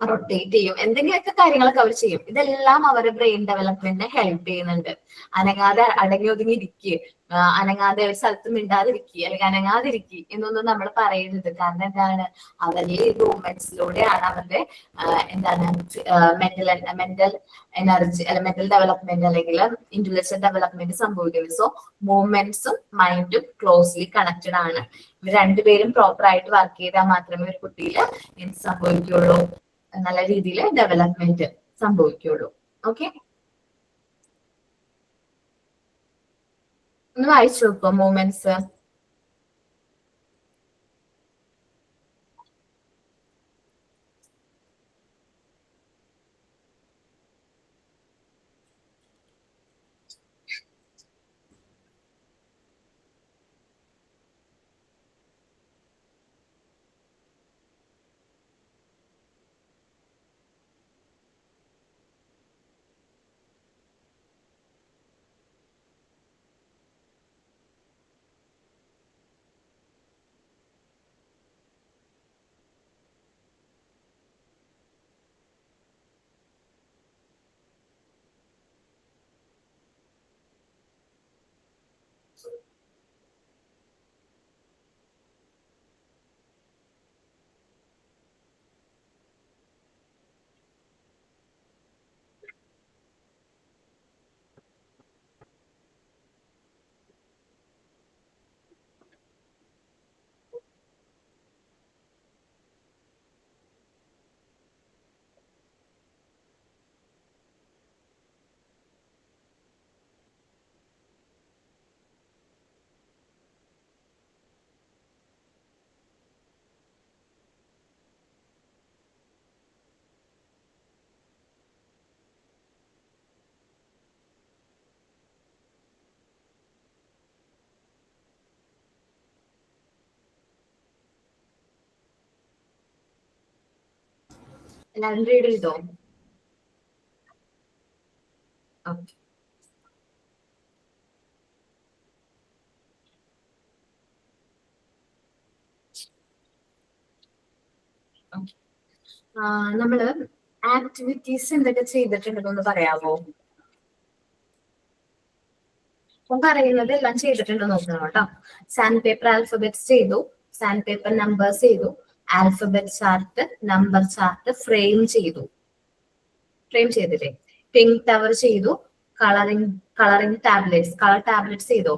റൊട്ടേറ്റ് ചെയ്യും, എന്തെങ്കിലുമൊക്കെ കാര്യങ്ങളൊക്കെ അവർ ചെയ്യും. ഇതെല്ലാം അവരുടെ ബ്രെയിൻ ഡെവലപ്മെന്റിനെ ഹെൽപ്പ് ചെയ്യുന്നുണ്ട്. അനങ്ങാതെ അടങ്ങി ഒതുങ്ങി ഇരിക്കുക, അനങ്ങാതെ ഒരു സ്ഥലത്ത് മിണ്ടാതിരിക്കുക അല്ലെങ്കിൽ അനങ്ങാതിരിക്കുക എന്നൊന്നും നമ്മൾ പറയരുത്. കാരണം എന്താണ്, അവരുടെ മൂവ്മെന്റ്സിലൂടെയാണ് അവരുടെ എന്താണ് മെന്റൽ എനർജി അല്ലെ മെന്റൽ ഡെവലപ്മെന്റ് അല്ലെങ്കിൽ ഇന്റലക്ച്വൽ ഡെവലപ്മെന്റ് സംഭവിക്കുന്നത്. സോ മൂവ്മെന്റ്സും മൈൻഡും ക്ലോസ്ലി കണക്റ്റഡ് ആണ്. ഇവർ രണ്ടുപേരും പ്രോപ്പർ ആയിട്ട് വർക്ക് ചെയ്താൽ മാത്രമേ ഒരു കുട്ടിയിൽ എന്ത് സംഭവിക്കുള്ളൂ, നല്ല രീതിയിൽ ഡെവലപ്മെന്റ് സംഭവിക്കുള്ളൂ. ഓക്കെ, ഒന്ന് വായിച്ചു നോക്കോ മൂവ്മെന്റ്സ്. എല്ലാവരും റീഡ് ചെയ്തോ? ഓക്കെ, നമ്മള് ആക്ടിവിറ്റീസ് എന്തൊക്കെ ചെയ്തിട്ടുണ്ടെന്നൊന്ന് പറയാമോ? അപ്പം പറയുന്നത് എല്ലാം ചെയ്തിട്ടുണ്ടെന്ന് നോക്കണം കേട്ടോ. സാൻഡ് പേപ്പർ ആൽഫബറ്റ്സ് ചെയ്തു, സാൻഡ് പേപ്പർ നമ്പേഴ്സ് ചെയ്തു, alphabet chart, number chart frame ചെയ്തില്ലേ, പിങ്ക് ടവർ ചെയ്തു, കളറിംഗ് ടാബ്ലെറ്റ്സ്, കളർ ടാബ്ലെറ്റ്സ് ചെയ്തോ,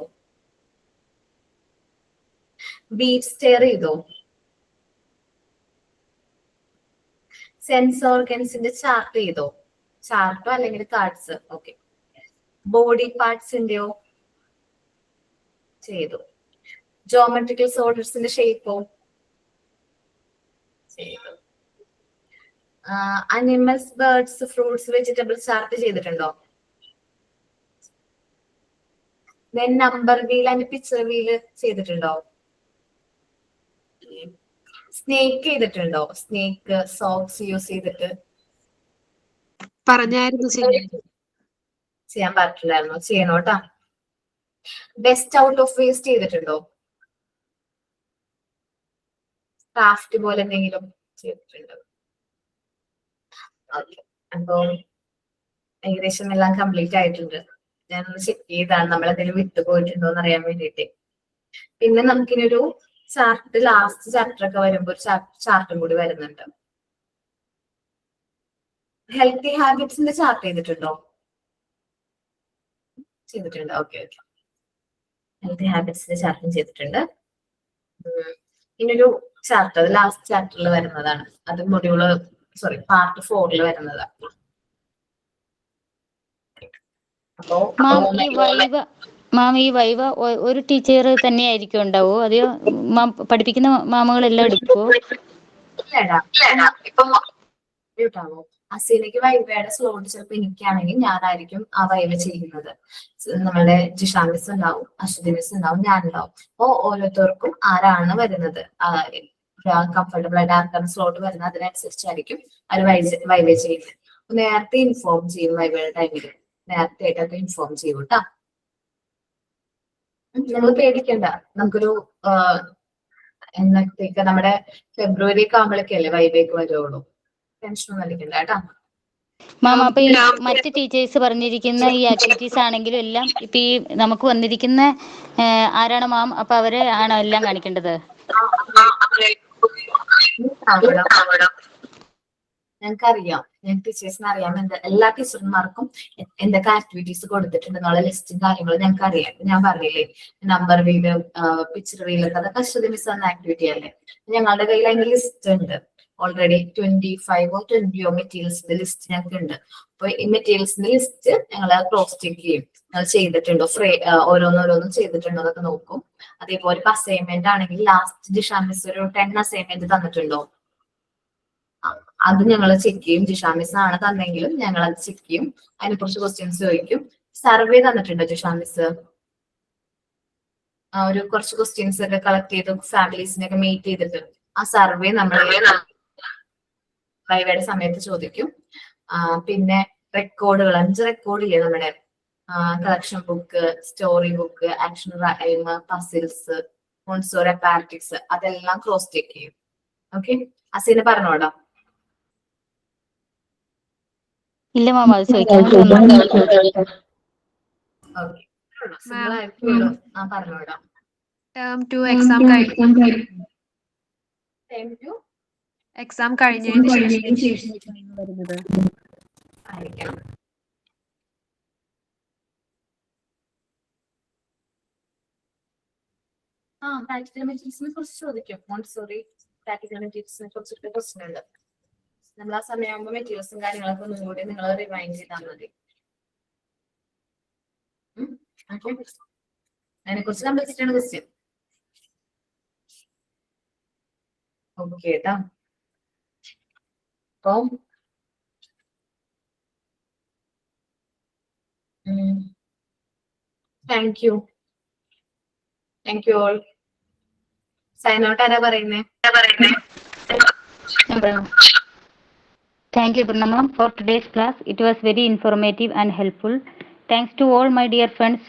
ബീറ്റ് സ്റ്റെയർ ചെയ്തോ, സെൻസ് ഓർഗൻസിന്റെ ചാർട്ട് ചെയ്തോ, ചാർട്ടോ അല്ലെങ്കിൽ കാർഡ്സ്. ഓക്കെ. ബോഡി പാർട്സിന്റെയോ ചെയ്തു. ജോമെട്രിക്കൽ സോളിഡ്സിന്റെ ഷേപ്പോ ചെയ്തു. Animals, birds, fruits, vegetables chart ചെയ്തിട്ടുണ്ടോ? Then number wheel and picture wheel ചെയ്തിട്ടുണ്ടോ? സ്നേക്ക് ചെയ്തിട്ടുണ്ടോ? സ്നേക്ക് സോക്സ് യൂസ് ചെയ്തിട്ട് പറഞ്ഞായിരുന്നു ചെയ്യാൻ പറ്റില്ലായിരുന്നു, ചെയ്യണോട്ടാ. ബെസ്റ്റ് ഔട്ട് ഓഫ് വേസ്റ്റ് ചെയ്തിട്ടുണ്ടോ? ക്രാഫ്റ്റ് പോലെ എന്തെങ്കിലും ചെയ്തിട്ടുണ്ടോ? ഓക്കെ. അപ്പൊ ഏകദേശം എല്ലാം കംപ്ലീറ്റ് ആയിട്ടുണ്ട്. ഞാനൊന്ന് ചെക്ക് ചെയ്താണ് നമ്മൾ എന്തെങ്കിലും വിട്ടുപോയിട്ടുണ്ടോ എന്ന് അറിയാൻ വേണ്ടിയിട്ട്. പിന്നെ നമുക്കിനൊരു ചാർട്ട്, ലാസ്റ്റ് ചാപ്റ്റർ ഒക്കെ വരുമ്പോൾ ഒരു ചാർട്ടും കൂടി വരുന്നുണ്ട്. ഹെൽത്തി ഹാബിറ്റ്സിന്റെ ചാർട്ട് ചെയ്തിട്ടുണ്ടോ? ചെയ്തിട്ടുണ്ട്. Okay okay. ഹെൽത്തി ഹാബിറ്റ്സിന്റെ ചാർട്ടും ചെയ്തിട്ടുണ്ട്. ഇനിയൊരു ചാപ്റ്റർ, അത് ലാസ്റ്റ് ചാപ്റ്ററിൽ വരുന്നതാണ്. അത് പാർട്ട് 4 വരുന്നതാണ്. മാം ഈ വൈവ ഒരു ടീച്ചർ തന്നെ ആയിരിക്കും ഉണ്ടാവോ, അതെയോ മാം പഠിപ്പിക്കുന്ന മാമകളെല്ലാം എടുക്കുവോ? അസീനയ്ക്ക് വൈവയുടെ സ്ലോട്ട് ചിലപ്പോൾ എനിക്കാണെങ്കിൽ ഞാനായിരിക്കും ആ വൈവ ചെയ്യുന്നത്. നമ്മളുടെ ജിഷാ മിസ് ഉണ്ടാവും, അശ്വതി മിസ് ഉണ്ടാവും, ഞാനുണ്ടാവും. അപ്പോ ഓരോരുത്തർക്കും ആരാണ് വരുന്നത്, കംഫർട്ടബിൾ ആയിട്ട് ആർക്കാണ് സ്ലോട്ട് വരുന്നത് അതിനനുസരിച്ചായിരിക്കും അത് വൈവ ചെയ്യുന്നത്. നേരത്തെ ഇൻഫോം ചെയ്യും, വൈവയുടെ ടൈമിൽ നേരത്തെ ആയിട്ടൊക്കെ ഇൻഫോം ചെയ്യും കേട്ടോ. നമ്മൾ പേടിക്കണ്ട. നമുക്കൊരു എന്നത്തേക്ക് നമ്മുടെ ഫെബ്രുവരി ഒക്കെ ആകുമ്പോഴേക്കല്ലേ വൈബേക്ക് വരുള്ളൂ. ടെൻഷനൊന്നും അടിക്കണ്ട കേട്ടോ. മാം, അപ്പൊ ഈ മറ്റ് ടീച്ചേഴ്സ് പറഞ്ഞിരിക്കുന്ന ഈ ആക്ടിവിറ്റീസ് ആണെങ്കിലും എല്ലാം ഇപ്പൊ ഈ നമുക്ക് വന്നിരിക്കുന്ന ആരാണ് മാം, അപ്പൊ അവരെ ആണോ എല്ലാം കാണിക്കേണ്ടത്? ഞങ്ങൾക്കറിയാം, ഞങ്ങൾക്ക് ടീച്ചേഴ്സിന് അറിയാം, എല്ലാ ടീച്ചർമാർക്കും എന്തൊക്കെ ആക്ടിവിറ്റീസ് കൊടുത്തിട്ടുണ്ടെന്നുള്ള ലിസ്റ്റും കാര്യങ്ങളും ഞങ്ങൾക്ക് അറിയാം. ഞാൻ പറഞ്ഞില്ലേ, നമ്പർ വീല്, പിക്ചർ വീല്, അതൊക്കെ അശ്വതി മിസ് എന്ന ആക്ടിവിറ്റി അല്ലേ. ഞങ്ങളുടെ കയ്യിൽ അതിന്റെ ലിസ്റ്റ് ഉണ്ട്. ഓൾറെഡി 25 or 20 മെറ്റീരിയൽസിന്റെ ലിസ്റ്റ് ഞങ്ങൾക്ക് ഉണ്ട്. അപ്പൊ ഈ മെറ്റീരിയൽസിന്റെ ലിസ്റ്റ് ഞങ്ങൾ ക്രോസ് ചെക്ക് ചെയ്യും, ഞങ്ങൾ ചെയ്തിട്ടുണ്ടോ, ഓരോന്നോരോന്നും ചെയ്തിട്ടുണ്ടോ എന്നൊക്കെ നോക്കും. അതേപോലെ ഇപ്പൊ അസൈൻമെന്റ് ആണെങ്കിൽ ലാസ്റ്റ് ജിഷാ മിസ് ഒരു 10 അസൈൻമെന്റ് തന്നിട്ടുണ്ടോ, അത് ഞങ്ങൾ ചെക്ക് ചെയ്യും. ജിഷാ മിസ് ആണ് തന്നെങ്കിലും ഞങ്ങൾ അത് ചെക്ക് ചെയ്യും. അതിനെ കുറിച്ച് ക്വസ്റ്റ്യൻസ് ചോദിക്കും. സർവേ തന്നിട്ടുണ്ടോ ജിഷാ മിസ്? ഒരു കുറച്ച് ക്വസ്റ്റ്യൻസ് ഒക്കെ കളക്ട് ചെയ്ത് ഫാമിലീസിനൊക്കെ മീറ്റ് ചെയ്തിട്ട് ആ സർവേ നമ്മൾ വൈവയുടെ സമയത്ത് ചോദിക്കും. പിന്നെ റെക്കോർഡുകൾ, 5 റെക്കോർഡില്ലേ നമ്മുടെ, collection book, story book, action rhyme, puzzles, Montessori പാർട്ടിക്സ്, അതെല്ലാം ക്രോസ് ചെക്ക് ചെയ്യും. ഓക്കെ. അസീന പറഞ്ഞോടാ? ഇല്ല മാം, അത് ചോദിക്കാൻ പറഞ്ഞോടാ. ടേം 2 എക്സാം കഴിഞ്ഞതിന് ശേഷം വരുന്നത് ആയിരിക്കണം. പ്രാക്ടിക്കൽ മെറ്റീരിയൽസിനെ കുറിച്ച് ചോദിക്കും. മോൺസോറി പ്രാക്ടിക്കൽ മെറ്റീരിയൽസിനെ കുറിച്ചിട്ട് ക്വസ്റ്റ്യൻ ഉണ്ട്. നമ്മൾ ആ സമയമാകുമ്പോൾ മെറ്റീരിയൽസും കാര്യങ്ങളൊക്കെ ഒന്നും കൂടി നിങ്ങൾ റിമൈൻഡ് ചെയ്താൽ മതി. അതിനെ കുറിച്ച് നമ്മൾ വെച്ചിട്ടാണ് ക്വസ്റ്റ്യൻ. ഓക്കെ കേട്ടോ. അപ്പം thank you all. Sign out ആരാ പറയുന്നേ? Thank you, Purna ma'am, for today's class. It was very informative and helpful. Thanks to all my dear friends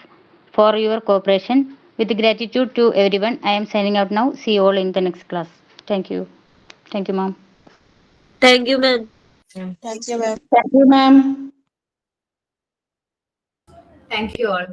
for your cooperation. With gratitude to everyone, I am signing out now. See you all in the next class. Thank you. Thank you, ma'am. Thank you, ma'am. Thank you, ma'am. Thank you all.